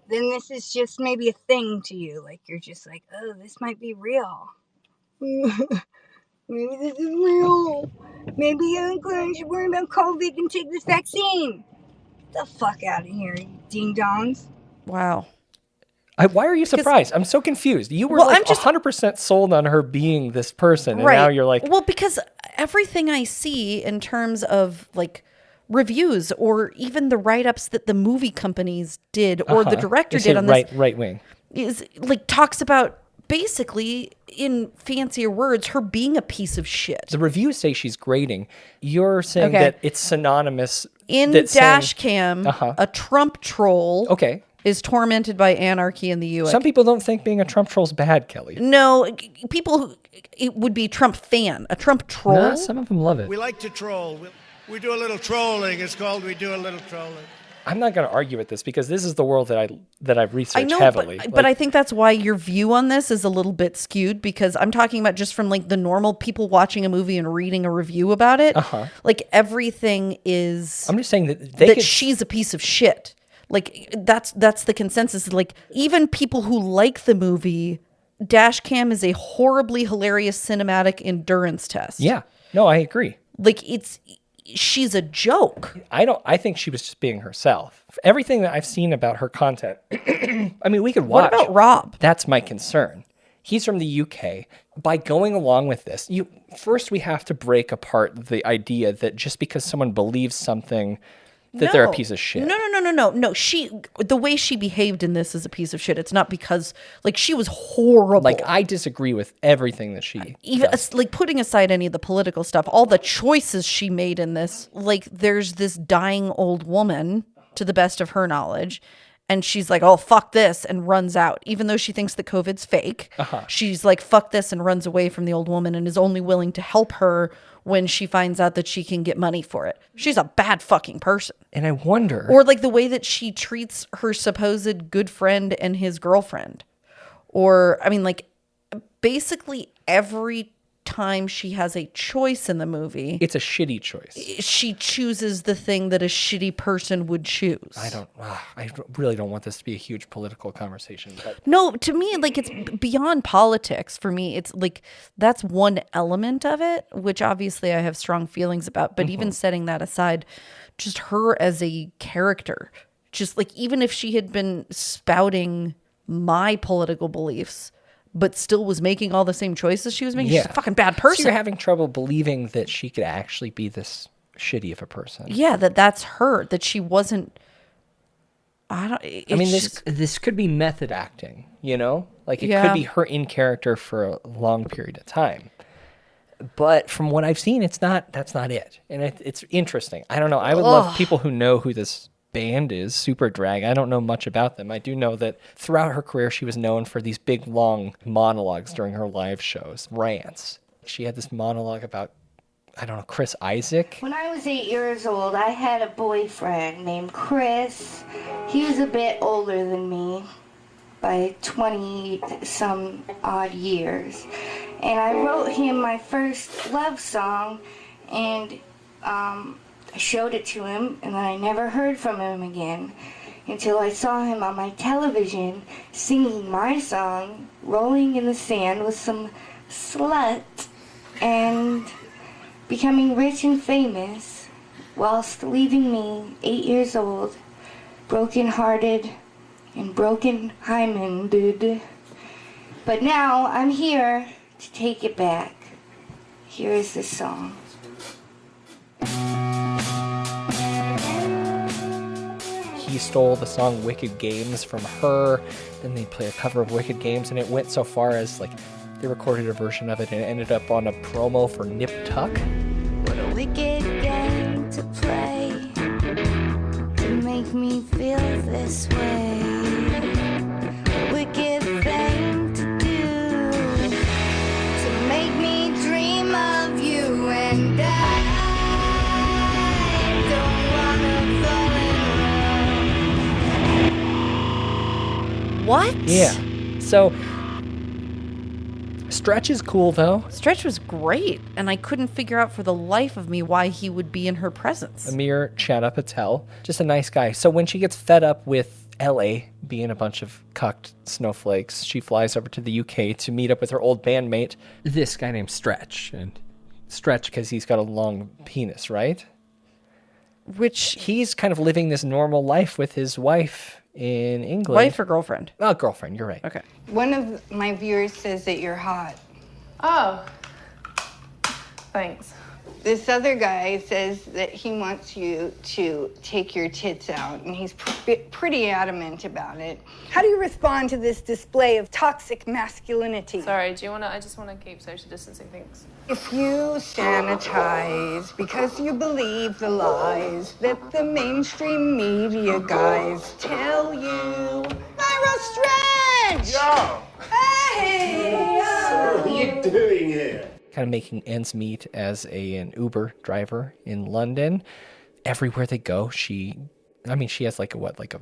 then this is just maybe a thing to you. Like, you're just like, oh, this might be real. Maybe this is real. Maybe I should worry about COVID and take this vaccine. Get the fuck out of here, you ding-dongs. Wow. Why are you surprised? I'm so confused. You were I'm just 100% sold on her being this person, and now you're like... Well, because everything I see in terms of, like, reviews or even the write-ups that the movie companies did or the director did on this right wing is like talks about basically in fancier words her being a piece of shit. The reviews say she's grating. You're saying that it's synonymous in Dashcam. A Trump troll is tormented by anarchy in the U.S. Some people don't think being a Trump troll is bad, Kelly. No, people it would be a Trump fan. A Trump troll. No, some of them love it. We like to troll. We do a little trolling. It's called We Do a Little Trolling. I'm not going to argue with this because this is the world that I've researched heavily. But I think that's why your view on this is a little bit skewed because I'm talking about just from like the normal people watching a movie and reading a review about it. Like everything is. I'm just saying that she's a piece of shit. Like that's the consensus. Like even people who like the movie, Dashcam is a horribly hilarious cinematic endurance test. Yeah. No, I agree. Like she's a joke. I think she was just being herself. Everything that I've seen about her content, I mean, we could watch. What about Rob? That's my concern. He's from the UK. By going along with this, first we have to break apart the idea that just because someone believes something that they're a piece of shit. No. The way she behaved in this is a piece of shit. It's not because, like, she was horrible. Like, I disagree with everything that she does. Like, putting aside any of the political stuff, all the choices she made in this, like, there's this dying old woman, to the best of her knowledge, and she's like, oh, fuck this, and runs out. Even though she thinks that COVID's fake, she's like, fuck this, and runs away from the old woman and is only willing to help her when she finds out that she can get money for it. She's a bad fucking person. And I wonder... Or like the way that she treats her supposed good friend and his girlfriend. Or, I mean, like, basically every time she has a choice in the movie, It's a shitty choice. she chooses the thing that a shitty person would choose. I really don't want this to be a huge political conversation. But No, to me, like, it's beyond politics. For me, it's like that's one element of it, which obviously I have strong feelings about. But even setting that aside, just her as a character, just like even if she had been spouting my political beliefs, but still was making all the same choices she was making, she's a fucking bad person. So you're having trouble believing that she could actually be this shitty of a person. Yeah, that's her. That she wasn't. This could be method acting, you know? Like, it Yeah. could be her in character for a long period of time. But from what I've seen, that's not it. And it's interesting. I don't know. I would love people who know who this band is, Super Drag. I don't know much about them. I do know that throughout her career, she was known for these big, long monologues during her live shows, rants. She had this monologue about, I don't know, Chris Isaac. When I was 8 years old, I had a boyfriend named Chris. He was a bit older than me by 20-some odd years. And I wrote him my first love song, and I showed it to him, and then I never heard from him again until I saw him on my television singing my song, Rolling in the Sand with some slut, and becoming rich and famous whilst leaving me 8 years old, broken-hearted and broken-hymened. But now I'm here to take it back. Here is the song. He stole the song Wicked Games from her. Then they play a cover of Wicked Games, and it went so far as, like, they recorded a version of it and it ended up on a promo for Nip Tuck. What a wicked game to play to make me feel this way. A wicked thing to do to make me dream of you, and I don't wanna fall in love. What? Yeah. So Stretch is cool, though. Stretch was great, and I couldn't figure out for the life of me why he would be in her presence. Amir Chana Patel, just a nice guy. So when she gets fed up with LA being a bunch of cucked snowflakes, she flies over to the UK to meet up with her old bandmate, this guy named Stretch. And Stretch, because he's got a long penis, right? Which he's kind of living this normal life with his wife in England. Wife or girlfriend? Oh, girlfriend, you're right. Okay. One of my viewers says that you're hot. Oh. Thanks. This other guy says that he wants you to take your tits out, and he's pretty adamant about it. How do you respond to this display of toxic masculinity? Sorry, I just wanna keep social distancing things. If you sanitize because you believe the lies that the mainstream media guys tell you. Viral Stretch! Yo! Hey! What are you doing here? Kind of making ends meet as an Uber driver in London. Everywhere they go, she has like a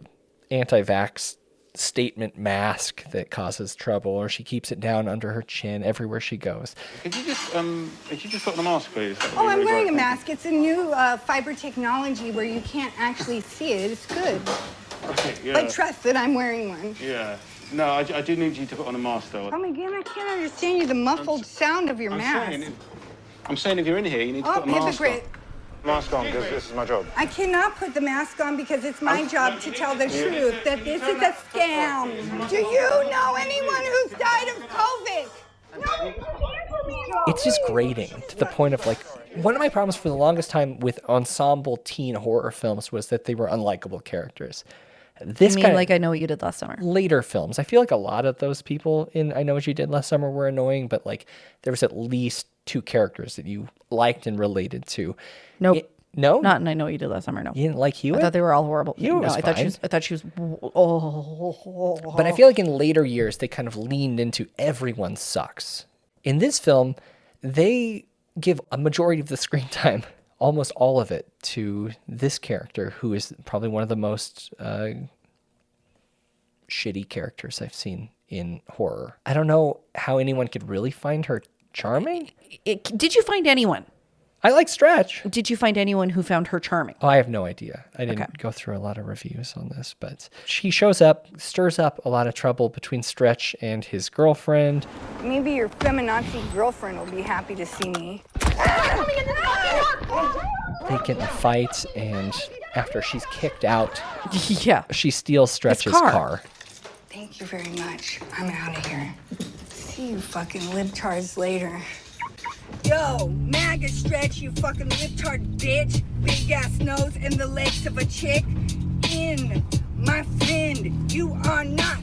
anti-vax statement mask that causes trouble, or she keeps it down under her chin everywhere she goes. Could you just put on a mask, please? Oh, I'm wearing a mask. It's a new fiber technology where you can't actually see it. It's good. Okay, yeah. But trust that I'm wearing one. Yeah. No, I do need you to put on a mask, though. Oh, again, I can't understand you. The muffled sound of your mask. I'm saying if you're in here, you need to put a mask hypocrite. on. Mask on, because this is my job. I cannot put the mask on because it's my job to tell the truth that this is a scam. Do you know anyone who's died of COVID? It's just grating to the point of, like, one of my problems for the longest time with ensemble teen horror films was that they were unlikable characters. This you mean like I Know What You Did Last Summer? Later films. I feel like a lot of those people in I Know What You Did Last Summer were annoying, but like there was at least two characters that you liked and related to. Nope. No? Not in I Know What You Did Last Summer, no. You didn't like Hewitt? I thought they were all horrible. Hewitt was I thought she was But I feel like in later years they kind of leaned into everyone sucks. In this film, they give a majority of the screen time, almost all of it, to this character who is probably one of the most shitty characters I've seen in horror. I don't know how anyone could really find her charming. Did you find anyone? I like Stretch. Did you find anyone who found her charming? Oh, I have no idea. I didn't go through a lot of reviews on this, but she shows up, stirs up a lot of trouble between Stretch and his girlfriend. Maybe your feminazi girlfriend will be happy to see me. They get in a fight, and after she's kicked out, yeah, she steals Stretch's car. Thank you very much. I'm out of here. See you fucking libtards later. Yo, MAGA Stretch, you fucking libtard bitch. Big ass nose and the legs of a chick. In, my friend, you are not.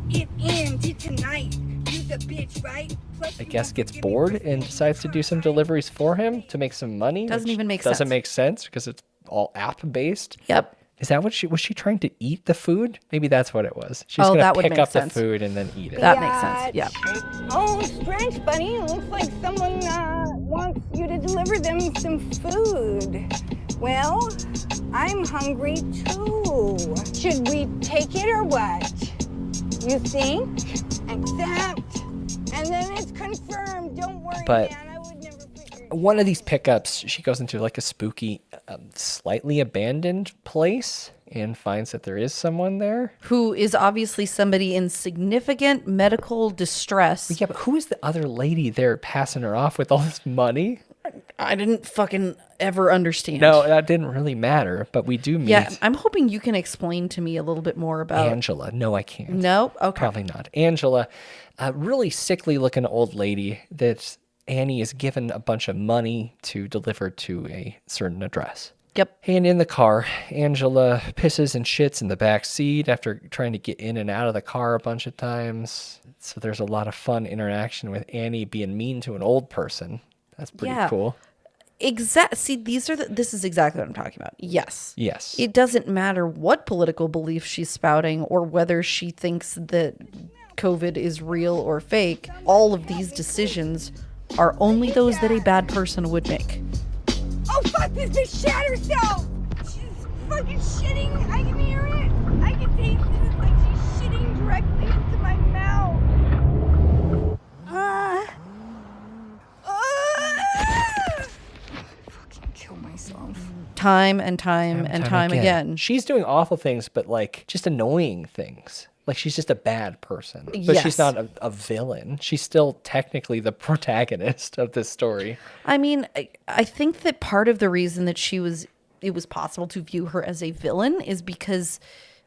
It ended tonight. You the bitch, right? I guess gets bored and decides to do some deliveries for him to make some money. Doesn't even make sense. Doesn't make sense because it's all app based. Yep. Is that what was she trying to eat the food? Maybe that's what it was. She's going to pick up the food and then eat it. That makes sense. Yeah. Oh, Stretch, buddy. It looks like someone wants you to deliver them some food. Well, I'm hungry too. Should we take it or what? You think? Accept. And then it's confirmed. Don't worry, but man. I would never put your... One of these pickups, she goes into like a spooky, slightly abandoned place and finds that there is someone there. Who is obviously somebody in significant medical distress. Yeah, but who is the other lady there passing her off with all this money? I didn't fucking ever understand. No, that didn't really matter, but we do meet... Yeah, I'm hoping you can explain to me a little bit more about... Angela. No, I can't. No? Okay. Probably not. Angela, a really sickly-looking old lady that Annie is given a bunch of money to deliver to a certain address. Yep. And in the car, Angela pisses and shits in the back seat after trying to get in and out of the car a bunch of times. So there's a lot of fun interaction with Annie being mean to an old person. That's pretty cool. See, this is exactly what I'm talking about. Yes. Yes. It doesn't matter what political belief she's spouting or whether she thinks that COVID is real or fake. All of these decisions are only those that a bad person would make. Oh, fuck, this bitch shat herself! She's fucking shitting. I can hear it. I can taste it. It's like she's shitting directly into my mouth. Fucking kill myself. Time and time again. She's doing awful things, but like just annoying things. Like she's just a bad person, but Yes. she's not a villain. She's still technically the protagonist of this story. I mean, I think that part of the reason that it was possible to view her as a villain is because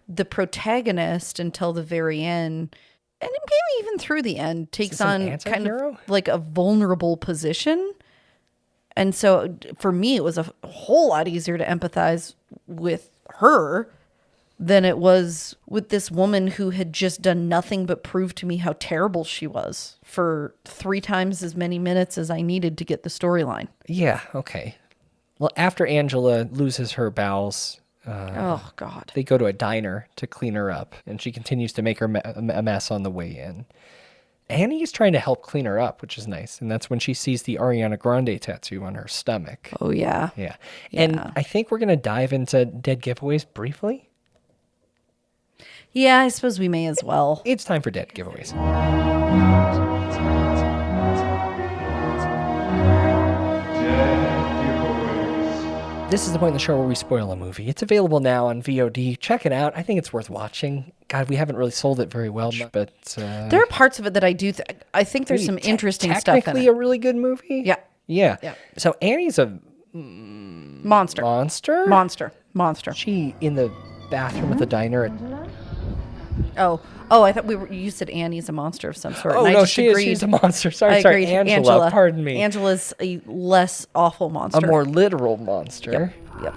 the protagonist until the very end, and maybe even through the end, takes on kind of like a vulnerable position. And so for me, it was a whole lot easier to empathize with her than it was with this woman who had just done nothing but prove to me how terrible she was for 3 times as many minutes as I needed to get the storyline. Yeah, okay. Well, after Angela loses her bowels, oh, God. They go to a diner to clean her up, and she continues to make her a mess on the way in. Annie is trying to help clean her up, which is nice, and that's when she sees the Ariana Grande tattoo on her stomach. Oh, yeah. Yeah. And I think we're going to dive into dead giveaways briefly. Yeah, I suppose we may as well. It's time for dead giveaways. This is the point in the show where we spoil a movie. It's available now on VOD. Check it out. I think it's worth watching. God, we haven't really sold it very well, but... there are parts of it that I do... I think there's some interesting stuff in it. Technically a really good movie? Yeah. Yeah. Yeah. So Annie's a... Monster. Monster. She, in the bathroom at the diner... Oh, I thought you said Annie's a monster of some sort. Oh, and no, I just agreed. she's a monster. Sorry, agreed. Angela, pardon me. Angela's a less awful monster. A more literal monster. Yep.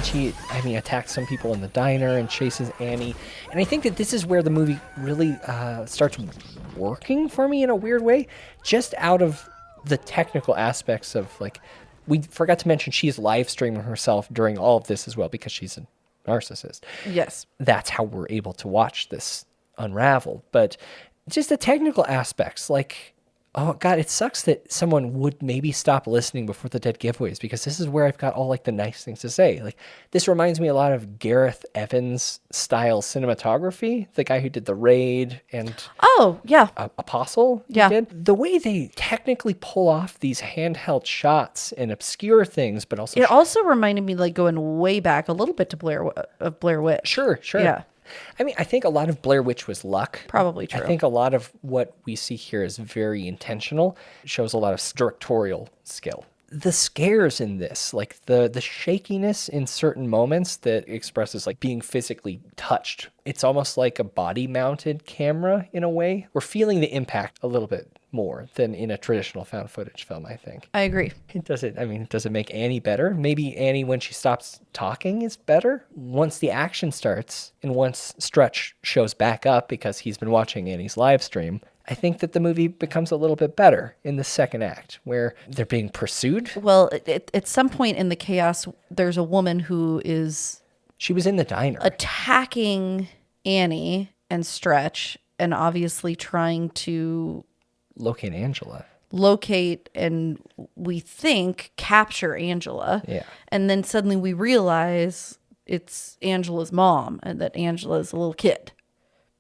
She, attacks some people in the diner and chases Annie. And I think that this is where the movie really starts working for me in a weird way. Just out of the technical aspects of, like, we forgot to mention she's live streaming herself during all of this as well because she's a narcissist. Yes. That's how we're able to watch this unravel. But just the technical aspects, like, Oh God, it sucks that someone would maybe stop listening before the dead giveaways, because this is where I've got all like the nice things to say. Like, this reminds me a lot of Gareth Evans style cinematography, the guy who did The Raid and Apostle. Yeah. Did. The way they technically pull off these handheld shots and obscure things, but also It also reminded me, like, going way back a little bit to Blair Witch. Sure. Yeah. I mean, I think a lot of Blair Witch was luck. Probably true. I think a lot of what we see here is very intentional. It shows a lot of directorial skill. The scares in this, like the shakiness in certain moments that expresses like being physically touched. It's almost like a body-mounted camera in a way. We're feeling the impact a little bit more than in a traditional found footage film, I think. I agree. Does it make Annie better? Maybe Annie, when she stops talking, is better. Once the action starts and once Stretch shows back up because he's been watching Annie's live stream, I think that the movie becomes a little bit better in the second act, where they're being pursued. Well, at some point in the chaos, there's a woman who is... She was in the diner. Attacking Annie and Stretch, and obviously trying to... Locate Angela. Locate and, we think, capture Angela. Yeah. And then suddenly we realize it's Angela's mom and that Angela's a little kid.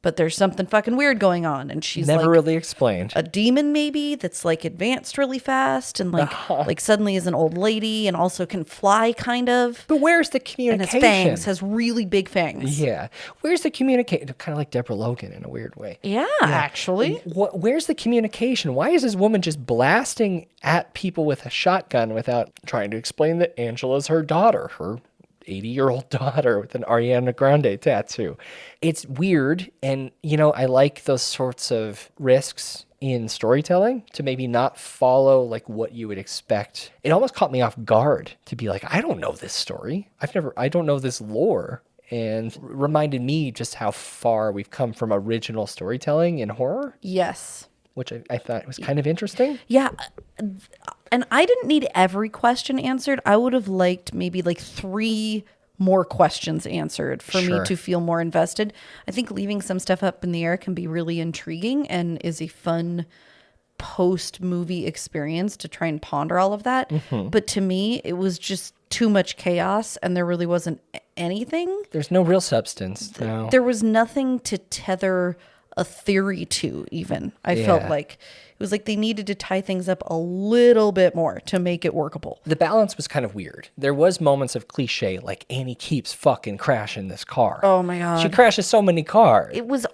But there's something fucking weird going on, and she's never like really explained. A demon maybe that's like advanced really fast and like suddenly is an old lady and also can fly kind of. But where's the communication? And its fangs, has really big fangs. Yeah. Where's the communication? Kind of like Deborah Logan in a weird way. Yeah. Actually. Where's the communication? Why is this woman just blasting at people with a shotgun without trying to explain that Angela's her daughter, her 80-year-old daughter with an Ariana Grande tattoo? It's weird, and I like those sorts of risks in storytelling to maybe not follow like what you would expect. It almost caught me off guard to be like, I don't know this story. I don't know this lore, and reminded me just how far we've come from original storytelling in horror. Yes. Which I thought was kind of interesting. Yeah. And I didn't need every question answered. I would have liked maybe like 3 more questions answered for me to feel more invested. I think leaving some stuff up in the air can be really intriguing and is a fun post-movie experience to try and ponder all of that. Mm-hmm. But to me, it was just too much chaos and there really wasn't anything. There's no real substance. No. There was nothing to tether a theory to even. I felt like it was like they needed to tie things up a little bit more to make it workable. The balance was kind of weird. There was moments of cliche, like Annie keeps fucking crashing this car. Oh my God. She crashes so many cars. It was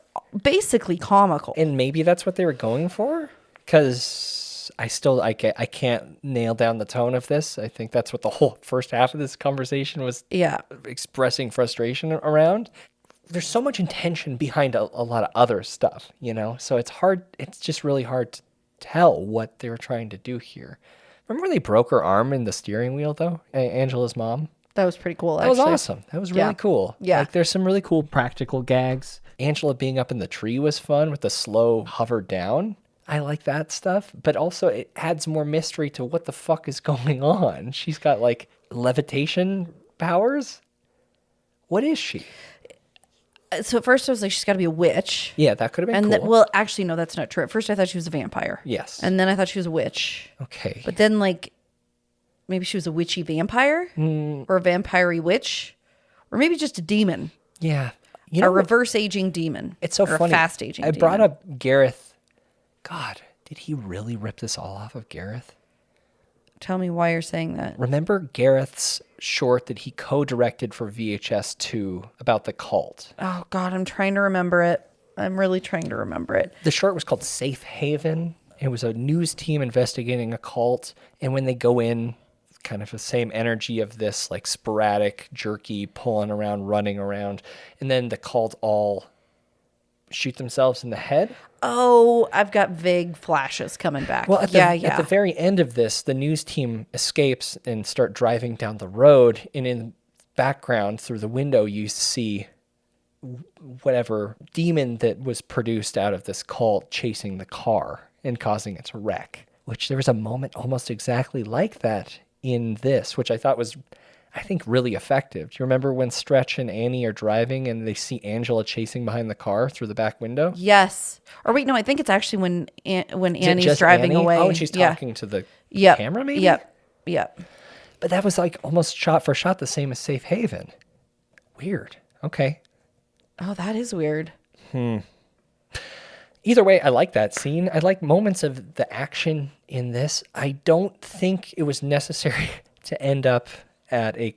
basically comical. And maybe that's what they were going for? Because I can't nail down the tone of this. I think that's what the whole first half of this conversation was expressing frustration around. There's so much intention behind a lot of other stuff, so it's just really hard to tell what they were trying to do here. Remember when they broke her arm in the steering wheel, though? Angela's mom? That was pretty cool, That was awesome. That was really cool. Yeah. Like, there's some really cool practical gags. Angela being up in the tree was fun with the slow hover down. I like that stuff, but also it adds more mystery to what the fuck is going on. She's got, like, levitation powers? What is she? So at first I was like, she's got to be a witch. Yeah, that could have been cool. Well, actually, no, that's not true. At first I thought she was a vampire. Yes. And then I thought she was a witch. Okay. But then, like, maybe she was a witchy vampire? Or a vampire-y witch? Or maybe just a demon. Yeah. A reverse-aging demon. It's so funny. A fast-aging demon. I brought up Gareth. God, did he really rip this all off of Gareth? Tell me why you're saying that. Remember Gareth's short that he co-directed for VHS 2 about the cult? Oh, God, I'm trying to remember it. I'm really trying to remember it. The short was called Safe Haven. It was a news team investigating a cult. And when they go in, kind of the same energy of this, like, sporadic, jerky, pulling around, running around. And then the cult all shoot themselves in the head. Oh, I've got vague flashes coming back. Well, at the very end of this, the news team escapes and start driving down the road. And in the background, through the window, you see whatever demon that was produced out of this cult chasing the car and causing it to wreck. Which there was a moment almost exactly like that in this, which I thought was I think, really effective. Do you remember when Stretch and Annie are driving and they see Angela chasing behind the car through the back window? Yes. Or wait, no, I think it's actually when Is it Annie's just driving Annie? away. Oh, and she's Yeah. talking to the Yep. camera, maybe? Yep. But that was like almost shot for shot the same as Safe Haven. Weird. Okay. Oh, that is weird. Either way, I like that scene. I like moments of the action in this. I don't think it was necessary to end up at a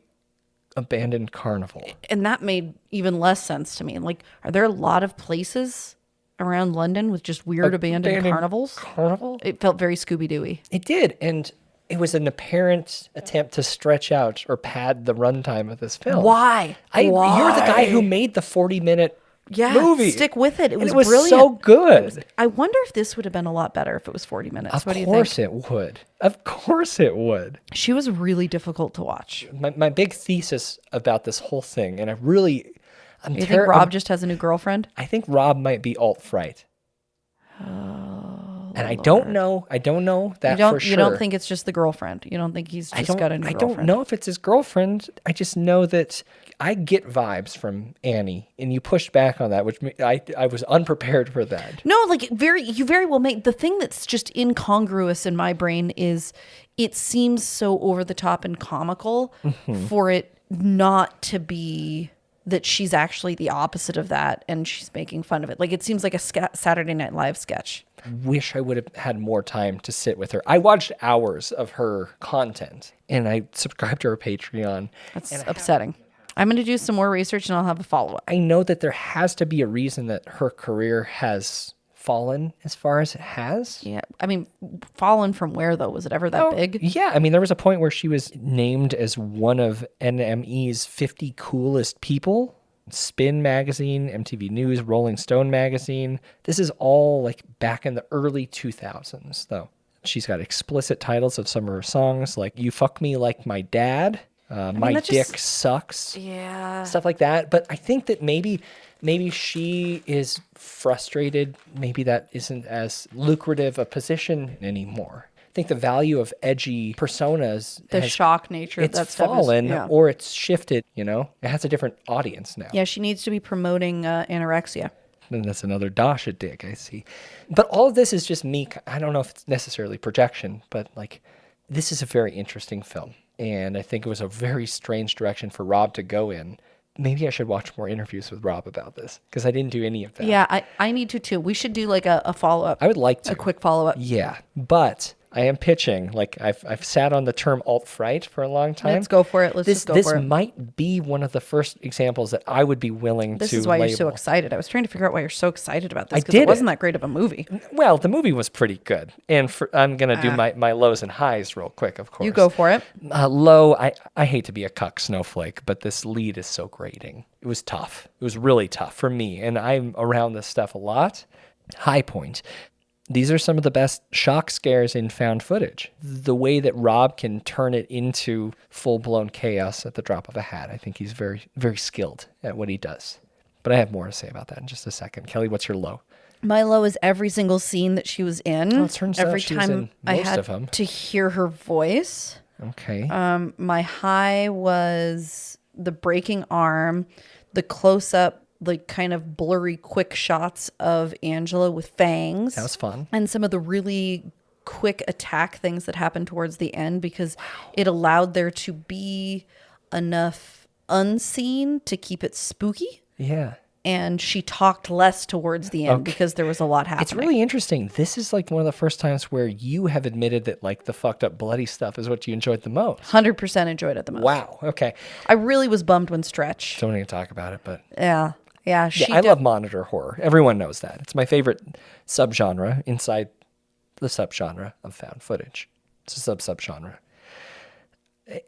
abandoned carnival. And that made even less sense to me. Like, are there a lot of places around London with just weird abandoned carnivals? Carnival? It felt very Scooby-Dooey. It did, and it was an apparent attempt to stretch out or pad the runtime of this film. Why? Why? You're the guy who made the 40-minute movie. Stick with it. It was and it was brilliant. so good. I wonder if this would have been a lot better if it was 40 minutes. Of What do you course think? it would. Of course it would. She was really difficult to watch. My big thesis about this whole thing, and You think Rob just has a new girlfriend? I think Rob might be Alt-Fright. And I don't know that for sure. You don't think it's just the girlfriend? You don't think he's just got a new girlfriend? I don't know if it's his girlfriend. I just know that I get vibes from Annie, and you pushed back on that, which I was unprepared for that. No, like you very well made. The thing that's just incongruous in my brain is it seems so over the top and comical for it not to be that she's actually the opposite of that and she's making fun of it. Like it seems like a Saturday Night Live sketch. Wish I would have had more time to sit with her. I watched hours of her content and I subscribed to her Patreon. That's upsetting. I'm going to do some more research and I'll have a follow-up. I know that there has to be a reason that her career has fallen as far as it has. Yeah. I mean, fallen from where though? Was it ever that big? Yeah. I mean, there was a point where she was named as one of NME's 50 coolest people. Spin magazine, MTV News, Rolling Stone magazine. This is all like back in the early 2000s though. She's got explicit titles of some of her songs like You Fuck Me Like My Dad, My Dick Sucks. Yeah. Stuff like that. But I think that maybe she is frustrated. Maybe that isn't as lucrative a position anymore. I think the value of edgy personas, the shock nature of that stuff fallen, is, or it's shifted, you know? It has a different audience now. Yeah, she needs to be promoting anorexia. And that's another Dasha dig, I see. But all of this is just me. I don't know if it's necessarily projection, but like, this is a very interesting film. And I think it was a very strange direction for Rob to go in. Maybe I should watch more interviews with Rob about this because I didn't do any of that. Yeah, I need to too. We should do like a follow-up. I would like to. A quick follow-up. Yeah, but I am pitching. Like I've sat on the term Alt-Fright for a long time. Let's go for it. Let's go for it. This might be one of the first examples that I would be willing to This is why label. you're so excited. I was trying to figure out why you're so excited about this because it wasn't that great of a movie. Well, the movie was pretty good. And I'm going to do my lows and highs real quick, of course. You go for it. Low, I hate to be a cuck snowflake, but this lead is so grating. It was tough. It was really tough for me. And I'm around this stuff a lot. High point. These are some of the best shock scares in found footage. The way that Rob can turn it into full-blown chaos at the drop of a hat. I think he's very, very skilled at what he does. But I have more to say about that in just a second. Kelly, what's your low? My low is every single scene that she was in. Oh, it turns out every she was time in I most had of them. to hear her voice. Okay. My high was the breaking arm, the close-up, like kind of blurry, quick shots of Angela with fangs. That was fun. And some of the really quick attack things that happened towards the end because it allowed there to be enough unseen to keep it spooky. Yeah. And she talked less towards the end because there was a lot happening. It's really interesting. This is like one of the first times where you have admitted that like the fucked up bloody stuff is what you enjoyed the most. 100% enjoyed it the most. Wow. Okay. I really was bummed when Stretch. Don't even talk about it, but Yeah. Yeah. I love monitor horror. Everyone knows that. It's my favorite subgenre inside the subgenre of found footage. It's a subgenre.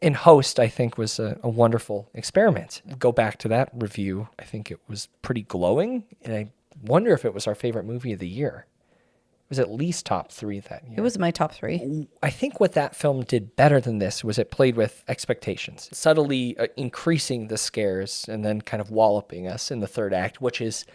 And Host, I think, was a wonderful experiment. Go back to that review. I think it was pretty glowing. And I wonder if it was our favorite movie of the year. It was at least top 3 that year. It was my top 3. I think what that film did better than this was it played with expectations, subtly increasing the scares and then kind of walloping us in the third act, which is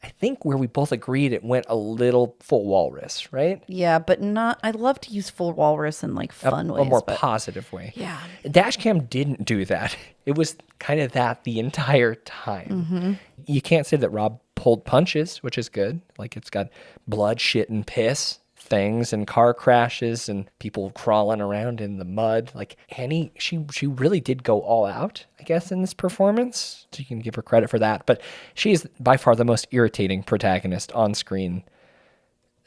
I think where we both agreed it went a little full walrus, right? Yeah, but not. I love to use full walrus in like fun ways. A more but positive way. Yeah. Dashcam didn't do that. It was kind of that the entire time. Mm-hmm. You can't say that Rob pulled punches, which is good. Like it's got blood, shit, and piss things and car crashes and people crawling around in the mud. Like Annie, she really did go all out, I guess, in this performance. So you can give her credit for that. But she is by far the most irritating protagonist on screen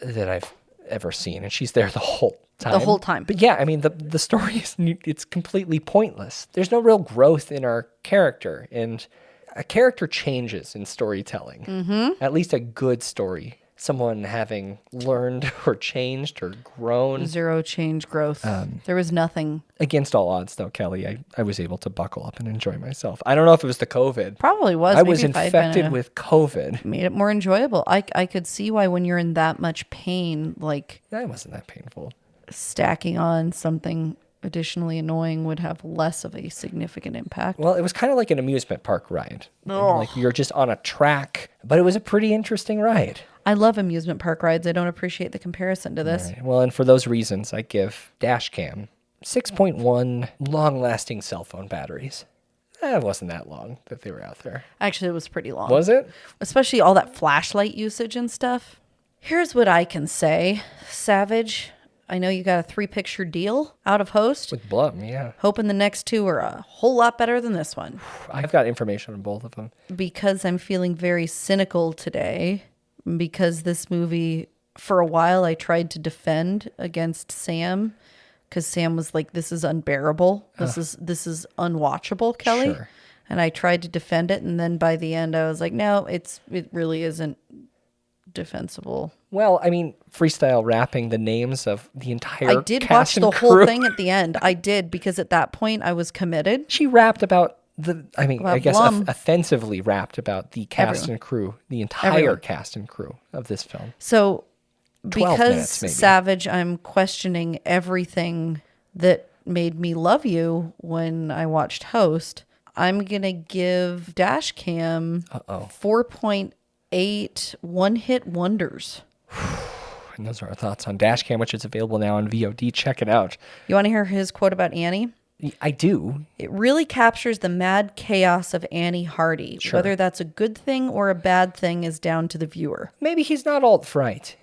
that I've ever seen. And she's there the whole time. The whole time. But yeah, I mean, the story it's completely pointless. There's no real growth in our character. And a character changes in storytelling. Mm-hmm. At least a good story. Someone having learned or changed or grown. Zero change growth. There was nothing. Against all odds, though, Kelly, I was able to buckle up and enjoy myself. I don't know if it was the COVID. Probably was. I Maybe was if I'd infected been with COVID. Made it more enjoyable. I could see why when you're in that much pain, like... That wasn't that painful. Stacking on something additionally annoying would have less of a significant impact. Well, it was kind of like an amusement park ride. Ugh. Like you're just on a track, but it was a pretty interesting ride. I love amusement park rides. I don't appreciate the comparison to this. Right. Well, and for those reasons, I give Dashcam 6.1 long-lasting cell phone batteries. It wasn't that long that they were out there. Actually, it was pretty long. Was it? Especially all that flashlight usage and stuff. Here's what I can say. Savage, I know you got a 3-picture deal out of Host. With Blum, yeah. Hoping the next 2 are a whole lot better than this one. I've got information on both of them. Because I'm feeling very cynical today. Because this movie, for a while, I tried to defend against Sam. Because Sam was like, this is unbearable. This is unwatchable, Kelly. Sure. And I tried to defend it. And then by the end, I was like, no, it really isn't defensible. Well, I mean, freestyle rapping the names of the entire I did watch the whole thing at the end. I did, because at that point I was committed. She rapped about I guess Blum. offensively rapped about the cast Everyone. and crew, the entire Everyone. cast and crew of this film. So 12 because minutes, maybe. Savage, I'm questioning everything that made me love you when I watched Host. I'm going to give Dashcam 4.8 one-hit wonders. And those are our thoughts on Dashcam, which is available now on VOD. Check it out. You want to hear his quote about Annie? I do. It really captures the mad chaos of Annie Hardy. Sure. Whether that's a good thing or a bad thing is down to the viewer. Maybe he's not Alt-Fright.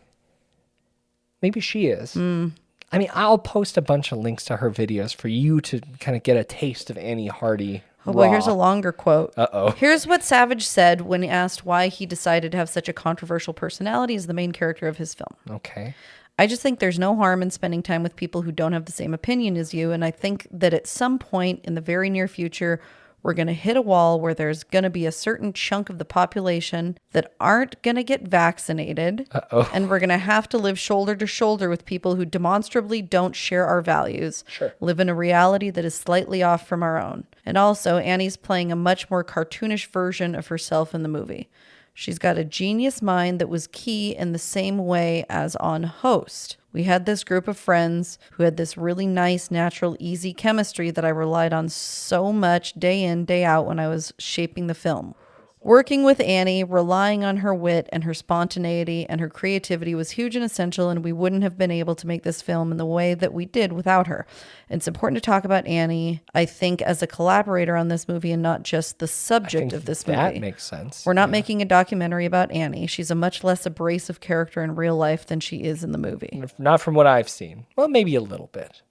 Maybe she is. I mean, I'll post a bunch of links to her videos for you to kind of get a taste of Annie Hardy. Oh boy, here's a longer quote. Uh-oh. Here's what Savage said when asked why he decided to have such a controversial personality as the main character of his film. Okay. I just think there's no harm in spending time with people who don't have the same opinion as you, and I think that at some point in the very near future, we're going to hit a wall where there's going to be a certain chunk of the population that aren't going to get vaccinated, and we're going to have to live shoulder to shoulder with people who demonstrably don't share our values, live in a reality that is slightly off from our own. And also, Annie's playing a much more cartoonish version of herself in the movie. She's got a genius mind that was key in the same way as on Host. We had this group of friends who had this really nice, natural, easy chemistry that I relied on so much day in, day out when I was shaping the film. Working with Annie, relying on her wit and her spontaneity and her creativity was huge and essential, and we wouldn't have been able to make this film in the way that we did without her. It's important to talk about Annie, I think, as a collaborator on this movie and not just the subject of this movie. That makes sense. We're not making a documentary about Annie. She's a much less abrasive character in real life than she is in the movie. Not from what I've seen. Well, maybe a little bit.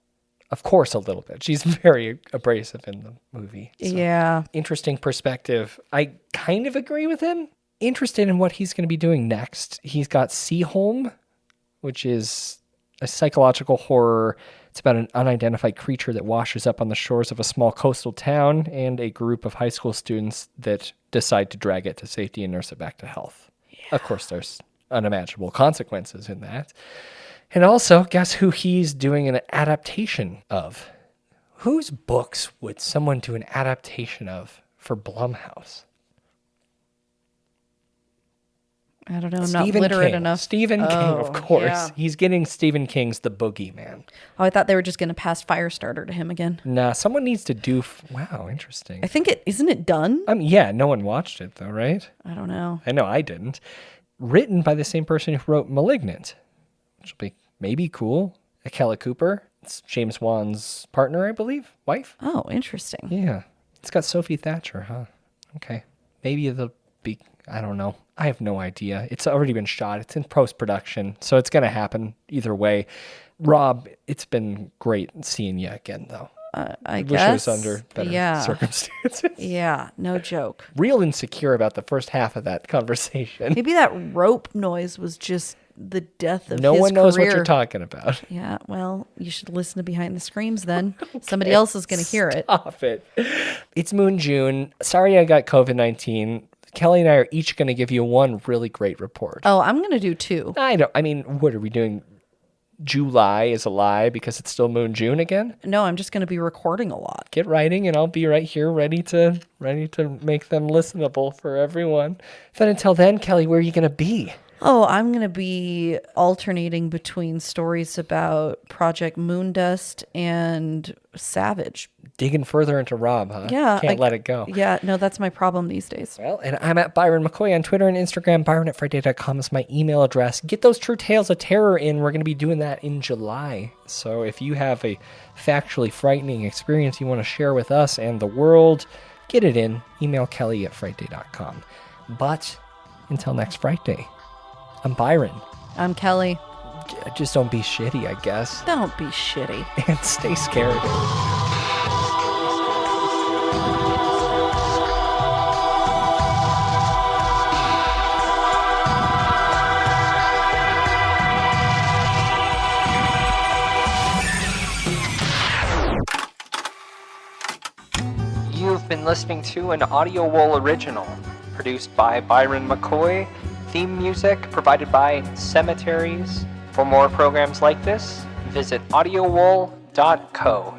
Of course, a little bit. She's very abrasive in the movie. So, yeah. Interesting perspective. I kind of agree with him. Interested in what he's going to be doing next. He's got Seaholm, which is a psychological horror. It's about an unidentified creature that washes up on the shores of a small coastal town and a group of high school students that decide to drag it to safety and nurse it back to health. Yeah. Of course, there's unimaginable consequences in that. And also, guess who he's doing an adaptation of? Whose books would someone do an adaptation of for Blumhouse? I don't know. I'm not literate enough. Stephen King, of course. Yeah. He's getting Stephen King's The Boogeyman. Oh, I thought they were just going to pass Firestarter to him again. Nah, someone needs to do... Wow, interesting. I think isn't it done? Yeah, no one watched it though, right? I don't know. I know I didn't. Written by the same person who wrote *Malignant*, which will be maybe cool. Kelly Cooper. It's James Wan's partner, I believe. Wife? Oh, interesting. Yeah. It's got Sophie Thatcher, huh? Okay. Maybe it'll be... I don't know. I have no idea. It's already been shot. It's in post-production, so it's going to happen either way. Rob, it's been great seeing you again, though. I wish it was under better circumstances. Yeah, no joke. Real insecure about the first half of that conversation. Maybe that rope noise was just the death of no his one knows career. what you're talking about. Yeah, well, you should listen to Behind the Screams then. Okay, somebody else is going to hear it. Stop it. It's Moon June. Sorry I got COVID-19. Kelly and I are each going to give you one really great report. Oh, I'm going to do two. I mean, what are we doing? July is a lie because it's still Moon June again? No, I'm just going to be recording a lot. Get writing and I'll be right here ready to make them listenable for everyone. Then until then, Kelly, where are you going to be? Oh, I'm going to be alternating between stories about Project Moondust and Savage. Digging further into Rob, huh? Yeah. Can't let it go. Yeah, no, that's my problem these days. Well, and I'm at Byron McKoy on Twitter and Instagram. Byron@Frightday.com is my email address. Get those true tales of terror in. We're going to be doing that in July. So if you have a factually frightening experience you want to share with us and the world, get it in. Email Kelly@Frightday.com. But until next Frightday, I'm Byron. I'm Kelly. Just don't be shitty, I guess. Don't be shitty. And stay scared. You've been listening to an Audio Wool original, produced by Byron McKoy. Theme music provided by Cemeteries. For more programs like this, visit audiowool.co.